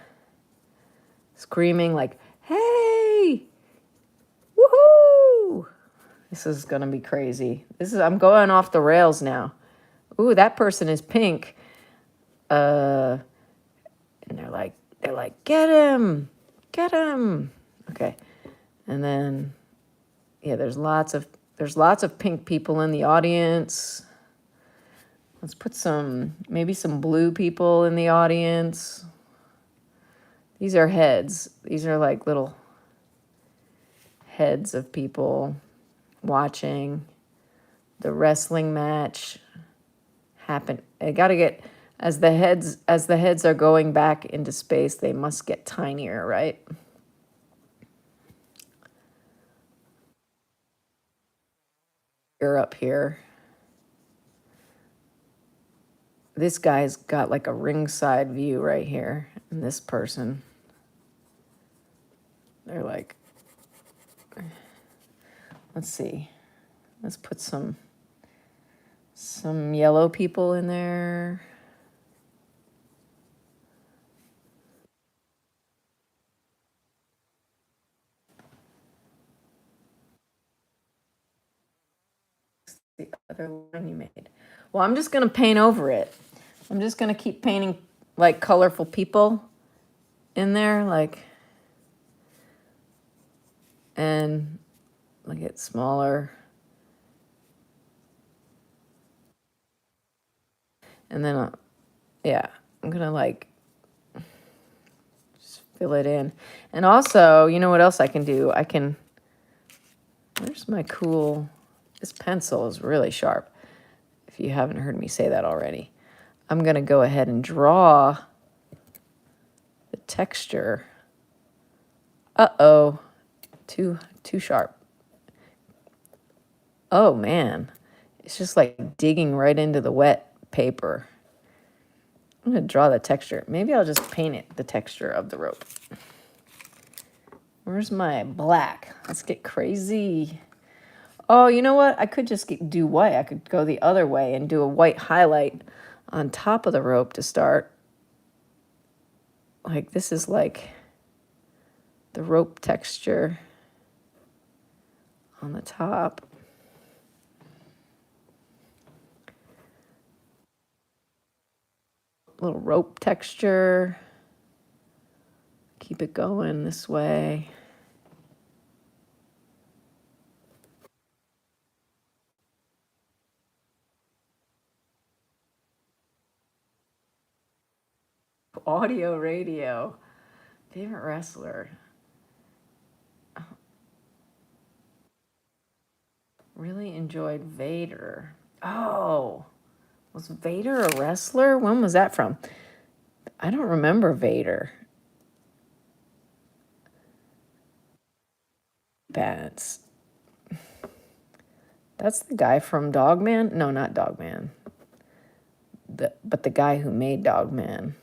screaming like, "Hey, woohoo!" This is gonna be crazy. I'm going off the rails now. Ooh, that person is pink. And they're like, get him, get him. Okay, and then yeah, there's lots of pink people in the audience. Let's put maybe some blue people in the audience. These are heads. These are like little heads of people watching the wrestling match happen. I gotta get as the heads are going back into space, they must get tinier, right? You're up here. This guy's got like a ringside view right here, and this person, they're like, let's see, let's put some yellow people in there. The other line you made. Well, I'm just gonna paint over it. I'm just gonna keep painting like colorful people in there, like, and make it smaller. And then, yeah, I'm gonna like just fill it in. And also, you know what else I can do? Where's my cool, this pencil is really sharp, if you haven't heard me say that already. I'm gonna go ahead and draw the texture. Uh-oh, too sharp. Oh man, it's just like digging right into the wet paper. I'm gonna draw the texture. Maybe I'll just paint it, the texture of the rope. Where's my black? Let's get crazy. Oh, you know what? I could just do white. I could go the other way and do a white highlight on top of the rope to start. Like this is like the rope texture on the top. Little rope texture. Keep it going this way. Audio radio. Favorite wrestler. Really enjoyed Vader. Oh, was Vader a wrestler? When was that from? I don't remember Vader. That's the guy from Dogman? No, not Dogman. But the guy who made Dogman.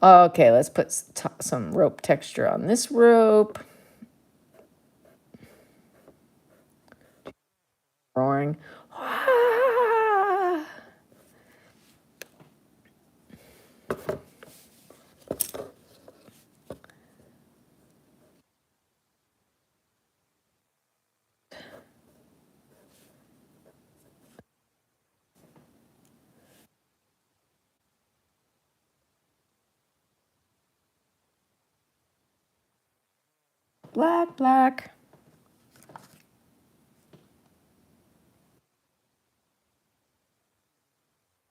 Okay, let's put some rope texture on this rope. Roaring. Black, black.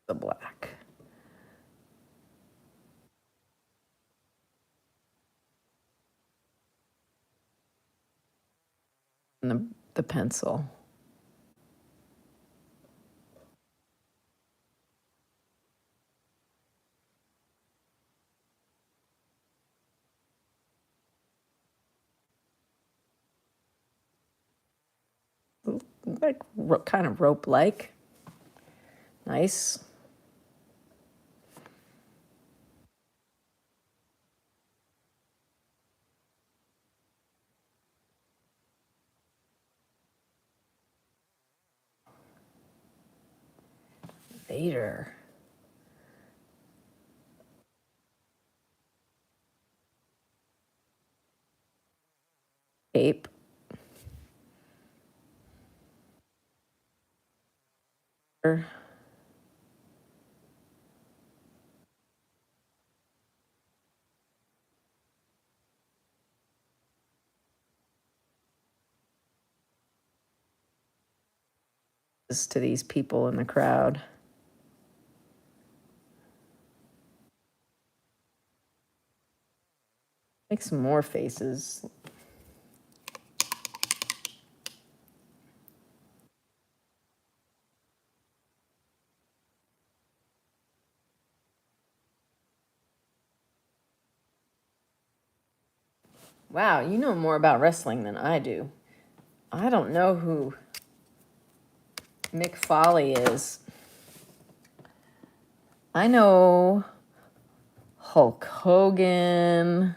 The black. And the pencil. like kind of rope-like. Nice. Vader. Ape. To these people in the crowd. Make some more faces. Wow, you know more about wrestling than I do. I don't know who Mick Foley is. I know Hulk Hogan.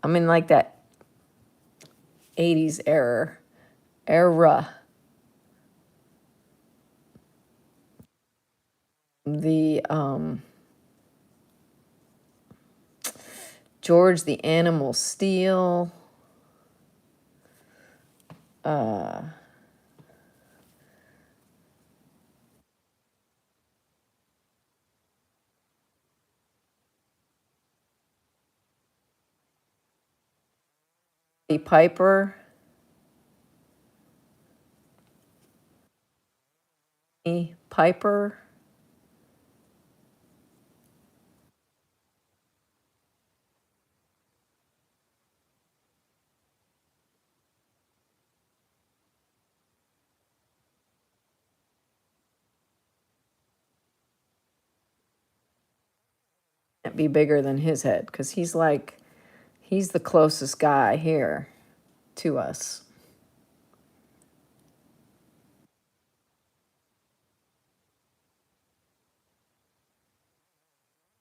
I mean, like that 80s era. The George the Animal Steel. Piper. Piper. Can't be bigger than his head because he's the closest guy here to us.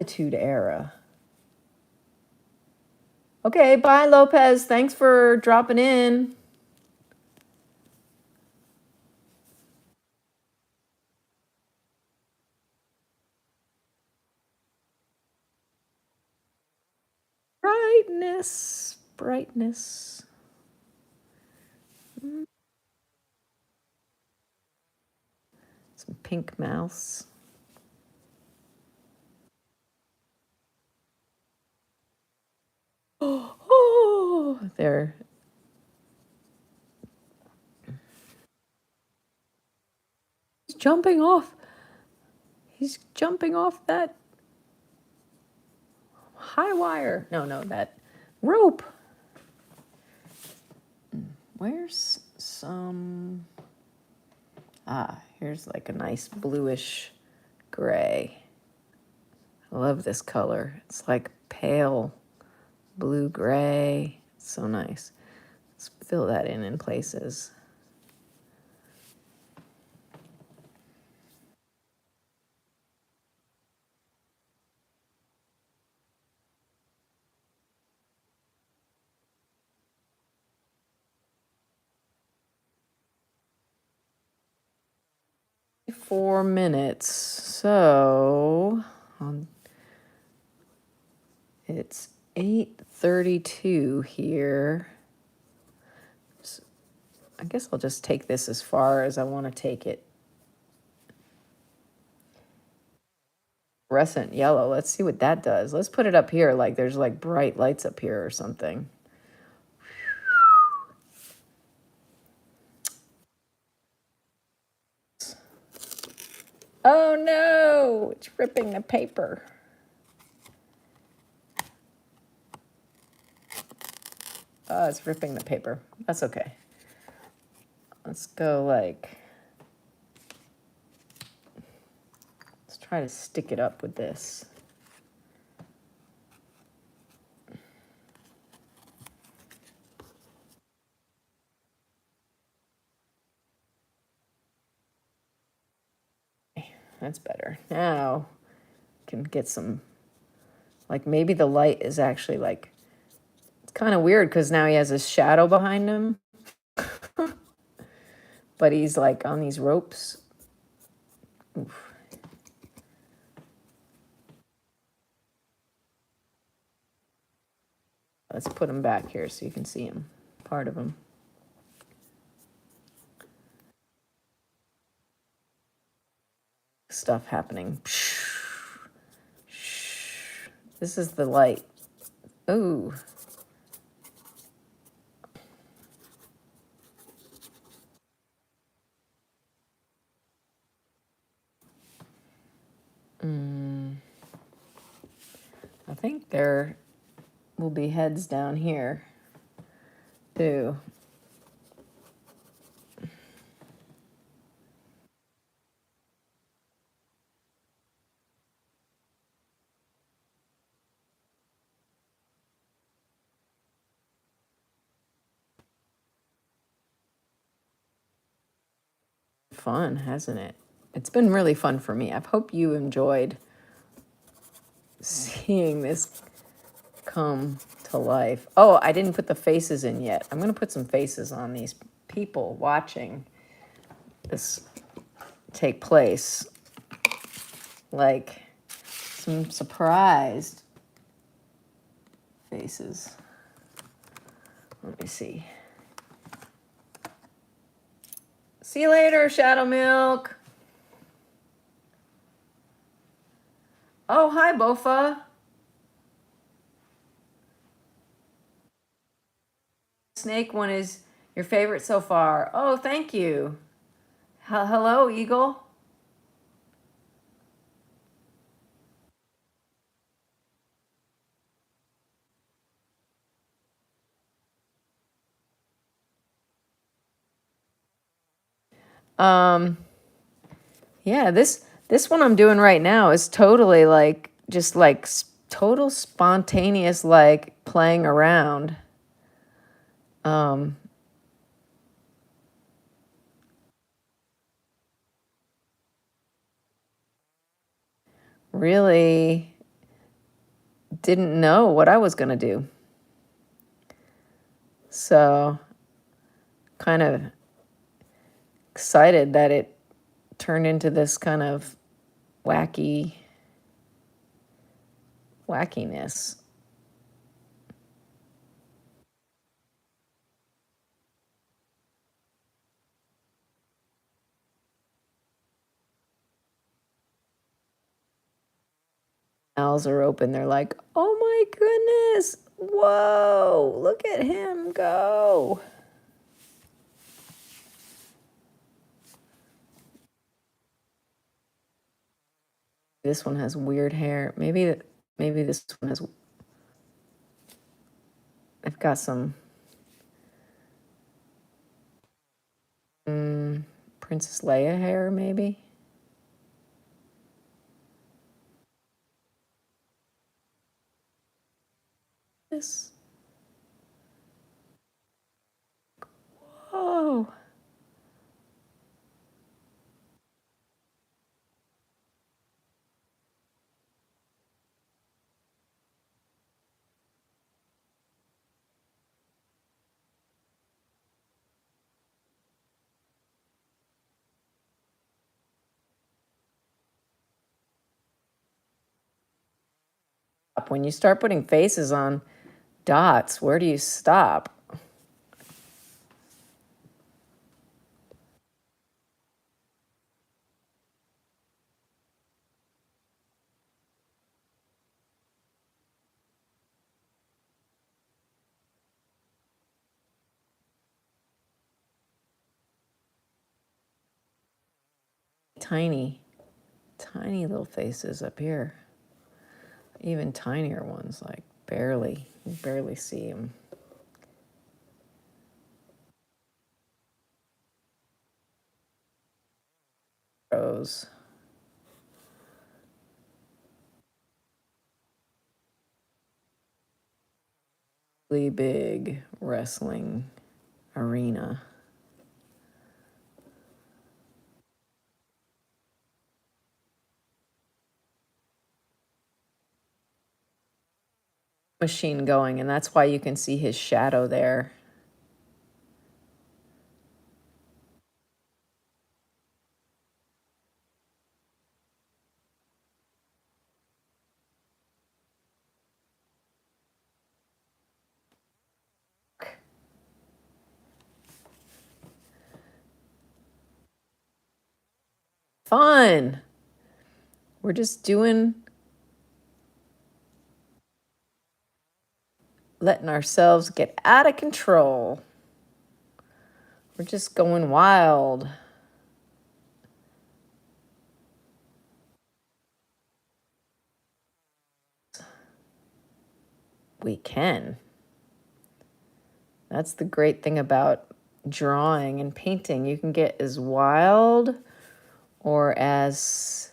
Attitude era. Okay, bye, Lopez. Thanks for dropping in. Brightness. Brightness. Some pink mouse. Oh, there. He's jumping off. He's jumping off that high wire. No, that rope. Where's some... here's like a nice bluish gray. I love this color. It's like pale blue-gray. It's so nice. Let's fill that in places. Four minutes. So it's 8:32 here. So I guess I'll just take this as far as I want to take it. Fluorescent yellow. Let's see what that does. Let's put it up here like there's like bright lights up here or something. Oh no, it's ripping the paper. Oh, it's ripping the paper. That's okay. Let's go like, let's try to stick it up with this. That's better. Now can get some, like maybe the light is actually like, it's kind of weird because now he has a shadow behind him, but he's like on these ropes. Oof. Let's put him back here so you can see him, part of him. Stuff happening. This is the light. Ooh. I think there will be heads down here too. Fun, hasn't it? It's been really fun for me. I hope you enjoyed seeing this come to life. Oh, I didn't put the faces in yet. I'm going to put some faces on these people watching this take place. Like some surprised faces. Let me see. See you later, Shadow Milk. Oh, hi, Bofa. Snake one is your favorite so far. Oh, thank you. Hello, Eagle. Yeah, this one I'm doing right now is totally like just like total spontaneous, like playing around. Really didn't know what I was gonna do. So kind of excited that it turned into this kind of wackiness. Mouths are open. They're like, oh my goodness. Whoa, look at him go. This one has weird hair. Maybe this one has, I've got some Princess Leia hair, maybe. This. Oh. When you start putting faces on dots, where do you stop? Tiny, tiny little faces up here. Even tinier ones, like barely, you barely see them. Rose. Really big wrestling arena. machine going, and that's why you can see his shadow there. Fun. We're just letting ourselves get out of control. We're just going wild. We can. That's the great thing about drawing and painting. You can get as wild or as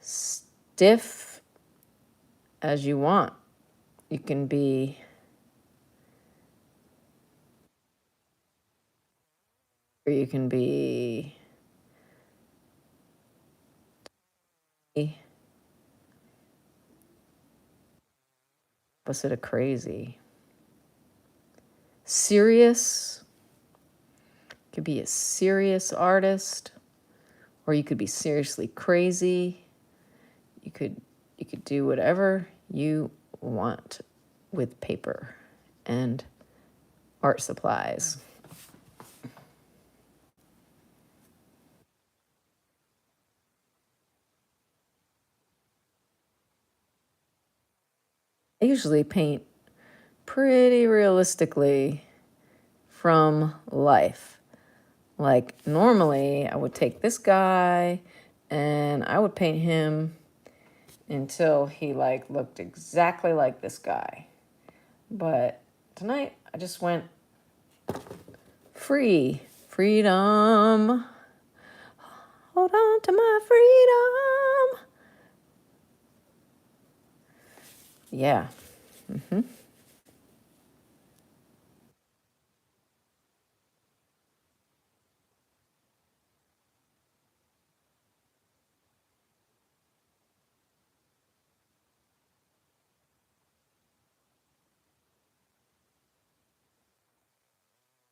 stiff as you want. You can be or you can be opposite of crazy. Serious. Could be a serious artist, or you could be seriously crazy. You could do whatever you want with paper and art supplies. I usually paint pretty realistically from life. Like normally I would take this guy and I would paint him until he like looked exactly like this guy. But tonight I just went freedom. Hold on to my freedom. Yeah.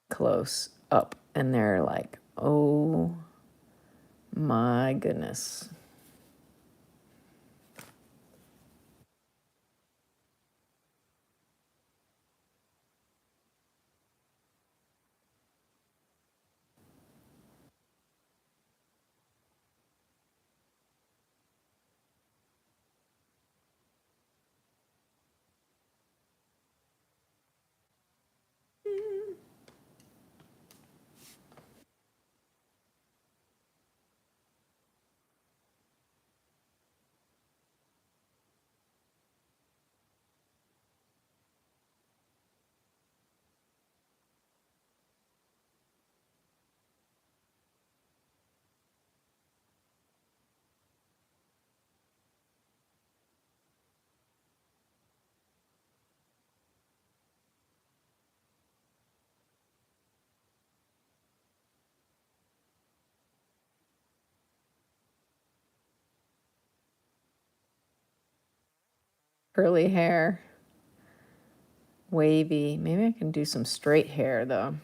Close up. And they're like, oh my goodness. Curly hair. Wavy. Maybe I can do some straight hair though.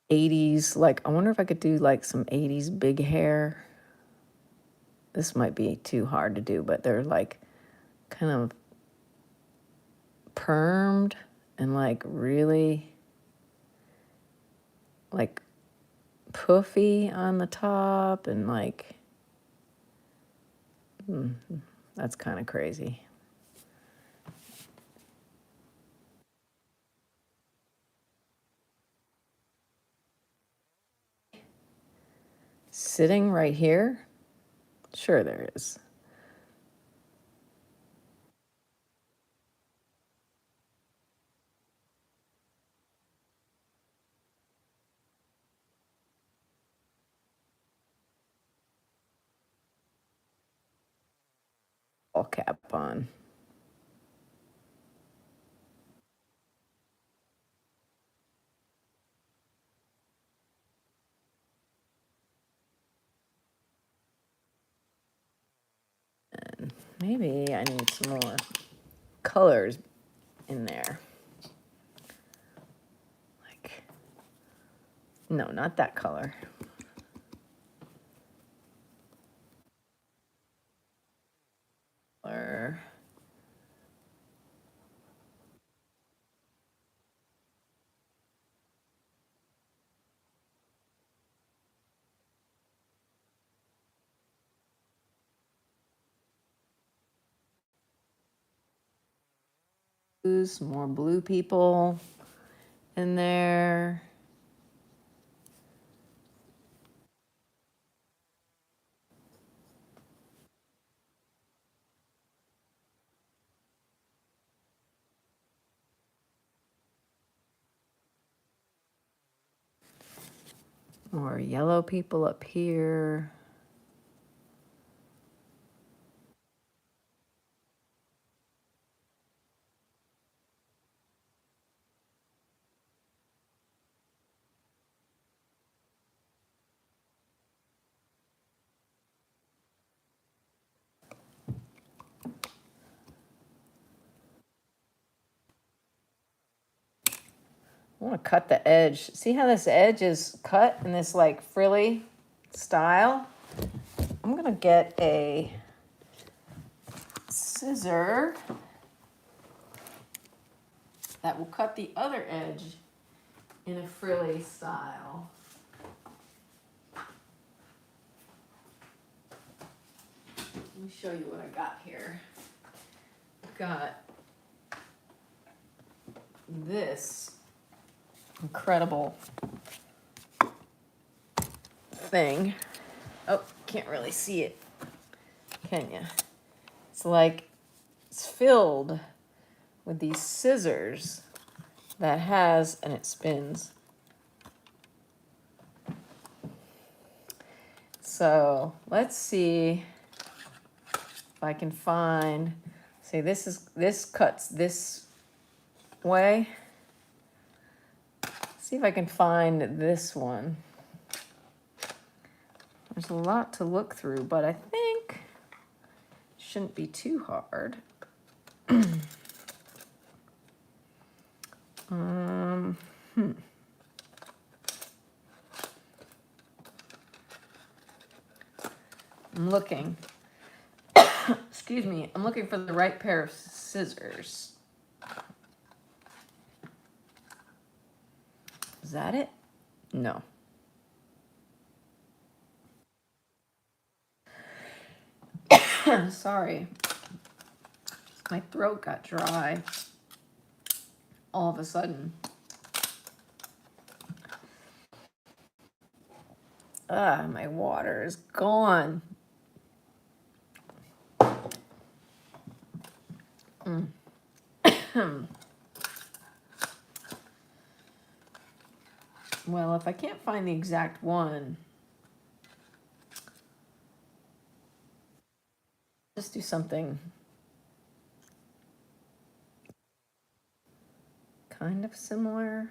80s, like, I wonder if I could do like some 80s big hair. This might be too hard to do, but they're like kind of permed and like really like puffy on the top and like, that's kind of crazy. Sitting right here? Sure there is. All cap on. And maybe I need some more colors in there. Like, no, not that color. Or some more blue people in there. More yellow people up here. I want to cut the edge. See how this edge is cut in this like frilly style? I'm going to get a scissor that will cut the other edge in a frilly style. Let me show you what I got here. I've got this incredible thing. Oh, can't really see it, can you? It's like it's filled with these scissors that has, and it spins. So let's see if I can find, see this cuts this way. See if I can find this one. There's a lot to look through, but I think it shouldn't be too hard. I'm looking. Excuse me. I'm looking for the right pair of scissors. Is that it? No. Sorry. My throat got dry all of a sudden. My water is gone. Well, if I can't find the exact one, just do something kind of similar.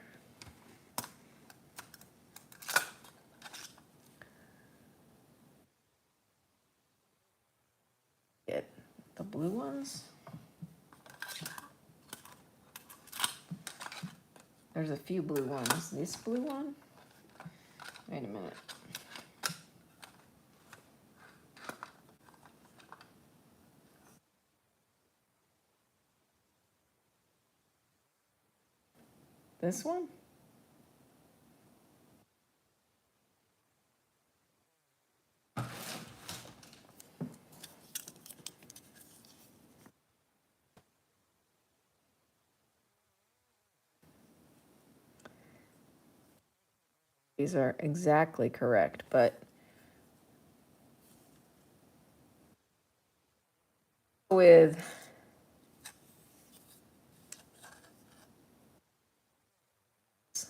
blue ones? There's a few blue ones. This blue one? Wait a minute. This one? These are exactly correct, but with it's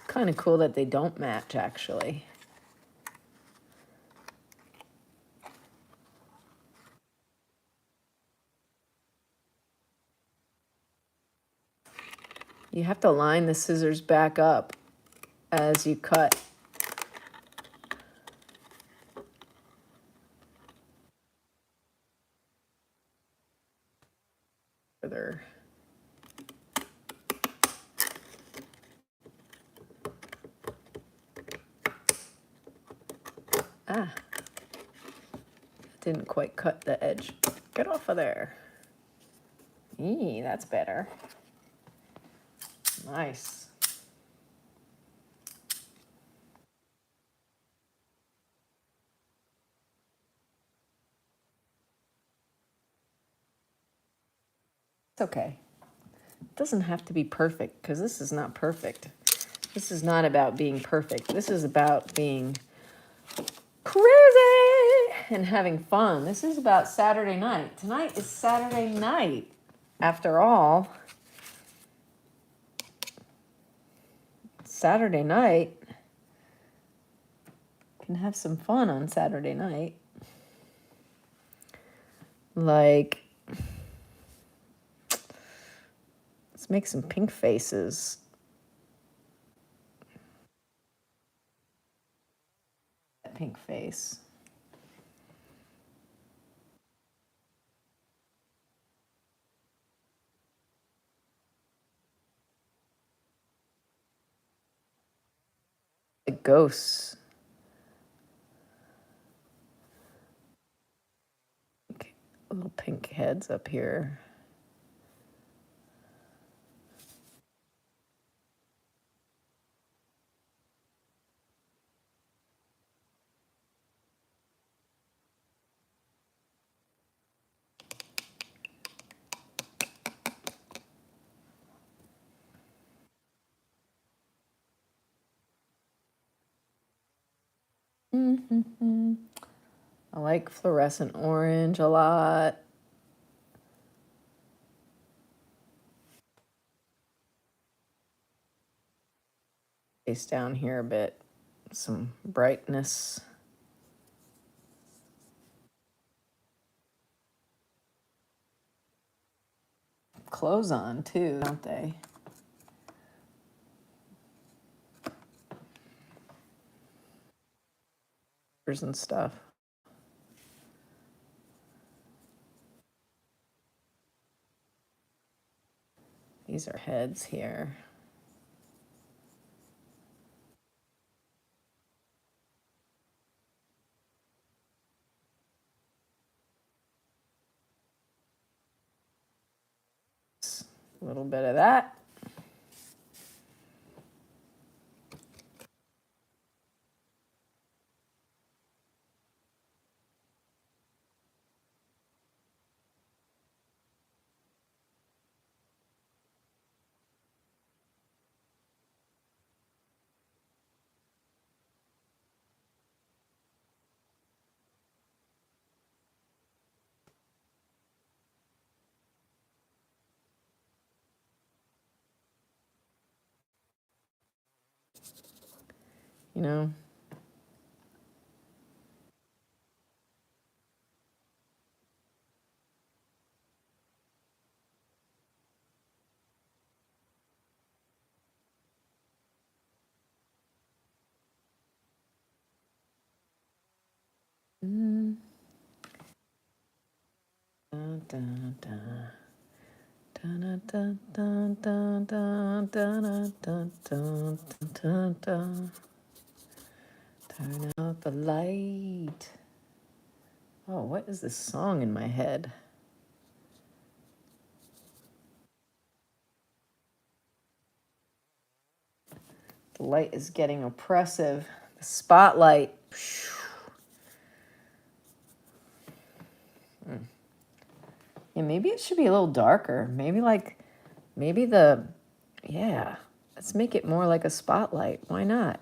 kind of cool that they don't match actually. You have to line the scissors back up as you cut. Further. Ah, didn't quite cut the edge. Get off of there. Eee, that's better. Nice. It's okay. It doesn't have to be perfect because this is not perfect. This is not about being perfect. This is about being crazy and having fun. This is about Saturday night. Tonight is Saturday night. After all, Saturday night. Can have some fun on Saturday night. Like, let's make some pink faces. That pink face. Like ghosts. Okay, little pink heads up here. I like fluorescent orange a lot. Face down here a bit. Some brightness. Clothes on too, don't they? And stuff. These are heads here. A little bit of that. You know, Turn out the light. Oh, what is this song in my head? The light is getting oppressive. The spotlight. Yeah, maybe it should be a little darker. Maybe yeah, let's make it more like a spotlight. Why not?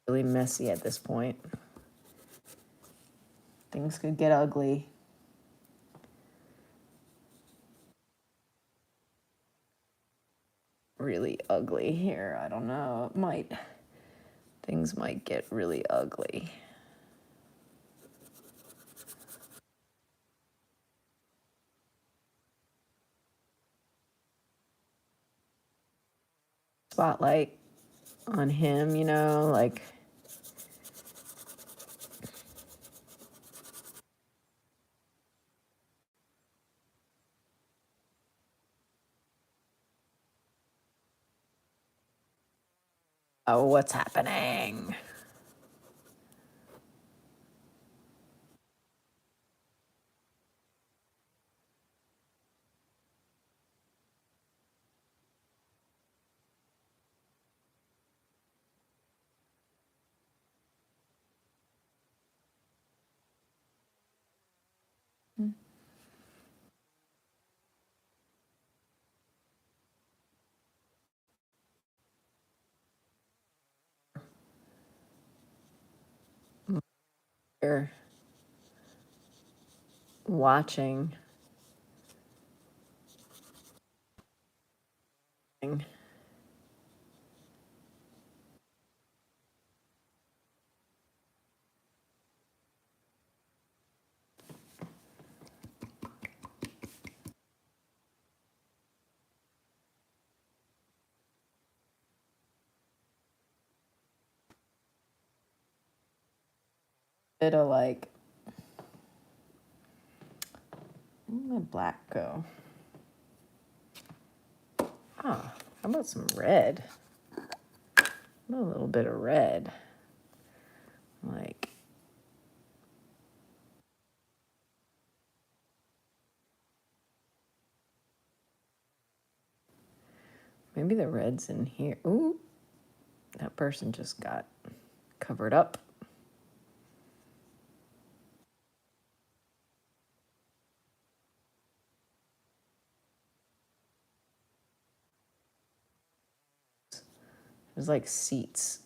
Really messy at this point. Things could get ugly. Really ugly here. I don't know. Things might get really ugly. Spotlight on him, like. Oh, what's happening? You're watching. It'll like. Where'd my black go? Huh. How about some red? A little bit of red. Like. Maybe the red's in here. Ooh. That person just got covered up. There's like seats.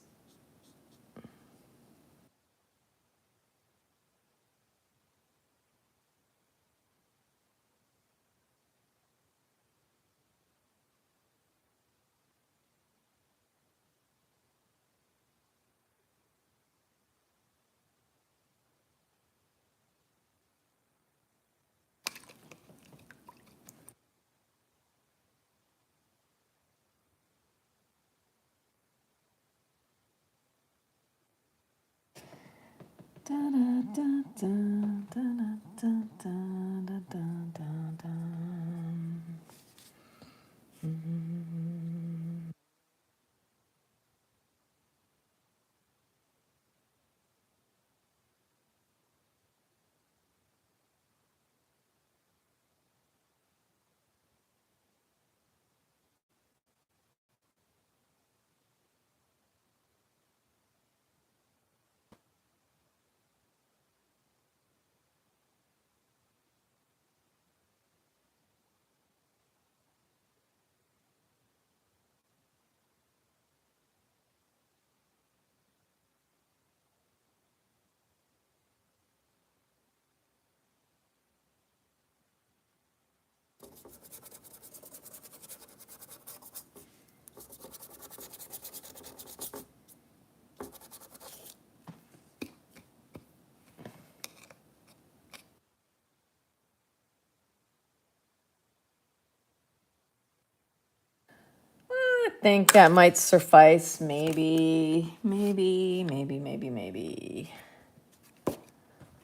think that might suffice. Maybe.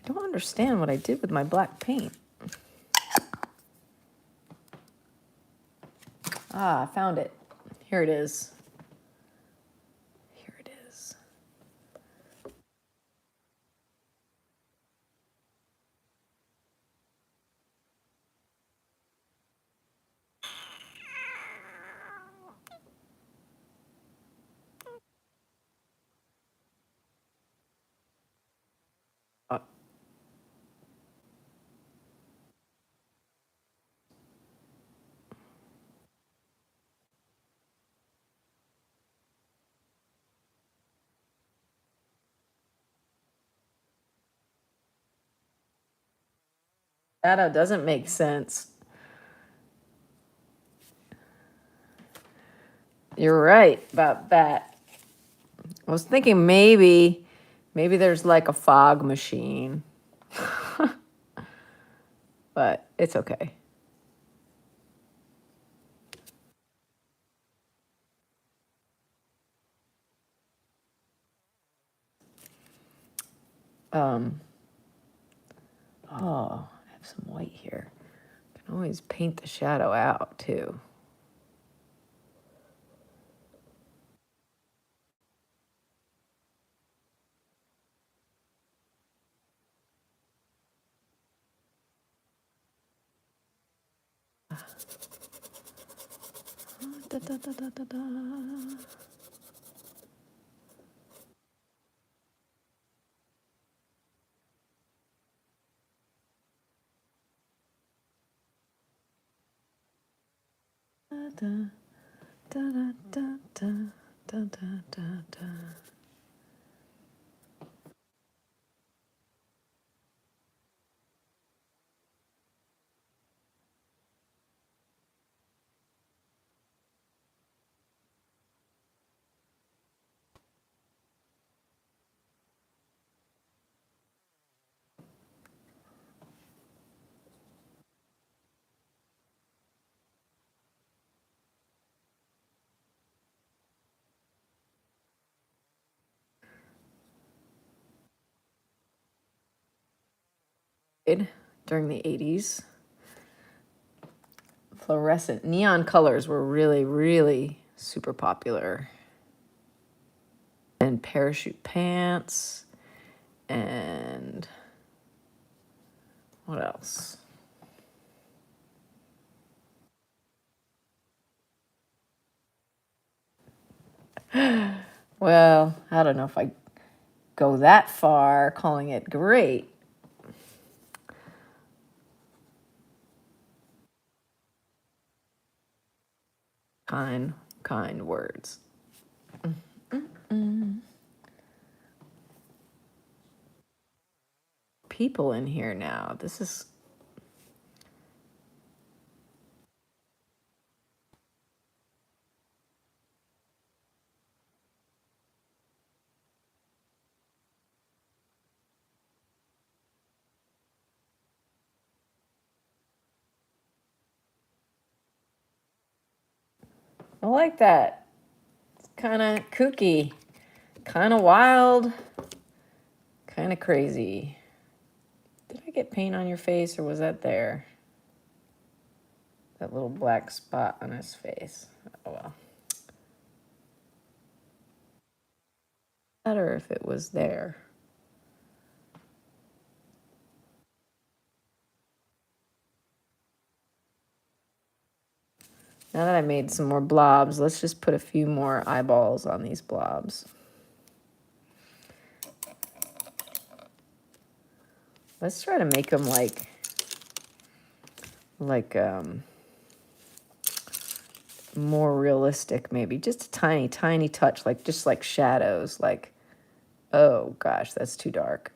I don't understand what I did with my black paint. Ah, I found it. Here it is. Here it is. Uh, Shadow doesn't make sense. You're right about that. I was thinking maybe there's like a fog machine. But it's okay. Um, oh, I have some white here. I can always paint the shadow out too. Da, da, da, da, da, da. Da, da, da, da, da, da, da, da, da. During the 80s, fluorescent neon colors were really super popular. And parachute pants and what else? Well, I don't know if I go that far calling it great. Kind words. People in here now. This is I like that. It's kind of kooky, kind of wild, kind of crazy. Did I get paint on your face or was that there? That little black spot on his face. Oh well. Better if it was there. Now that I made some more blobs, let's just put a few more eyeballs on these blobs. Let's try to make them like more realistic, maybe just a tiny touch, like just like shadows. Like, oh gosh, that's too dark.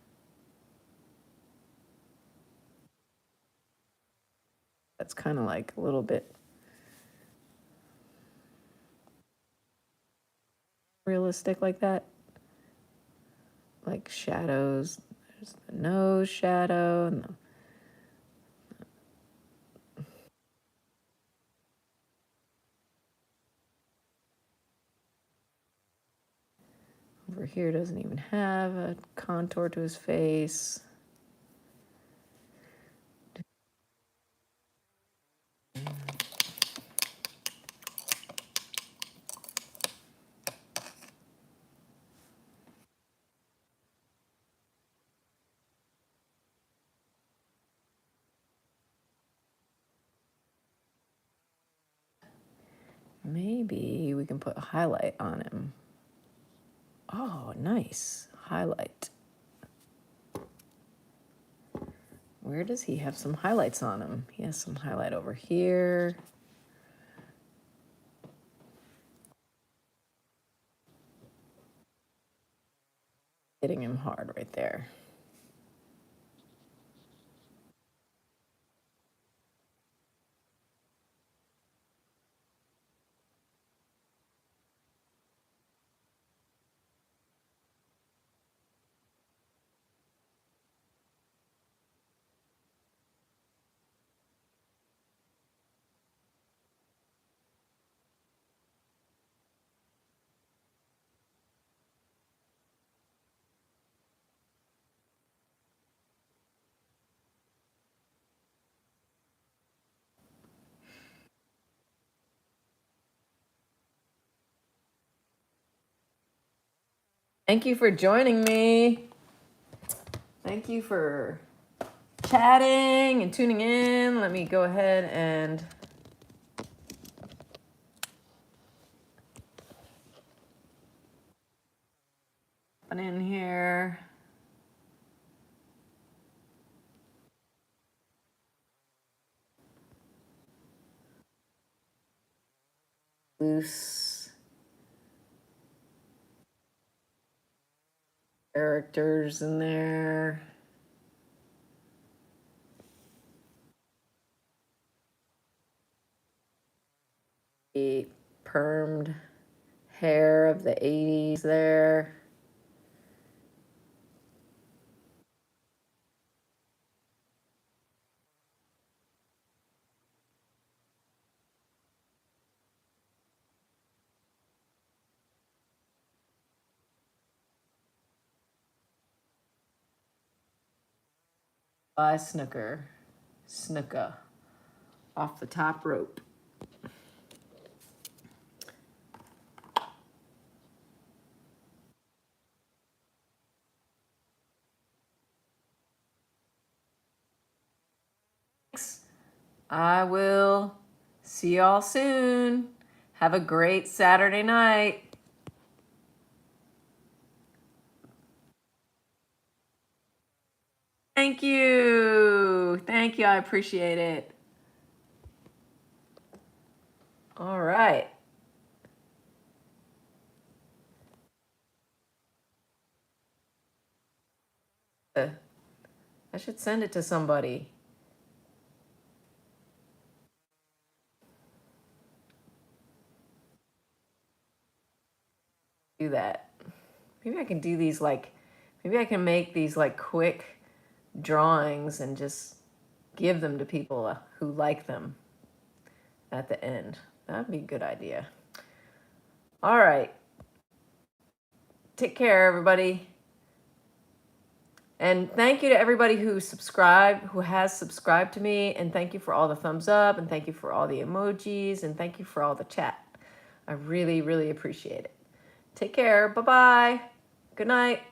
That's kind of like a little bit realistic, like that. Like shadows. There's the nose shadow and the over here doesn't even have a contour to his face. Maybe we can put a highlight on him. Oh, nice. Highlight. Where does he have some highlights on him? He has some highlight over here. Hitting him hard right there. Thank you for joining me. Thank you for chatting and tuning in. Let me go ahead and put in here. Loose characters in there. The permed hair of the 80s there. By Snooker. Snooka. Off the top rope. Thanks. I will see y'all soon. Have a great Saturday night. Thank you. Thank you. I appreciate it. All right. I should send it to somebody. Do that. Maybe I can do these like, maybe I can make these like quick drawings and just give them to people who like them at the end. That'd be a good idea. All right. Take care, everybody. And thank you to everybody who has subscribed to me. And thank you for all the thumbs up. And thank you for all the emojis. And thank you for all the chat. I really, really appreciate it. Take care. Bye-bye. Good night.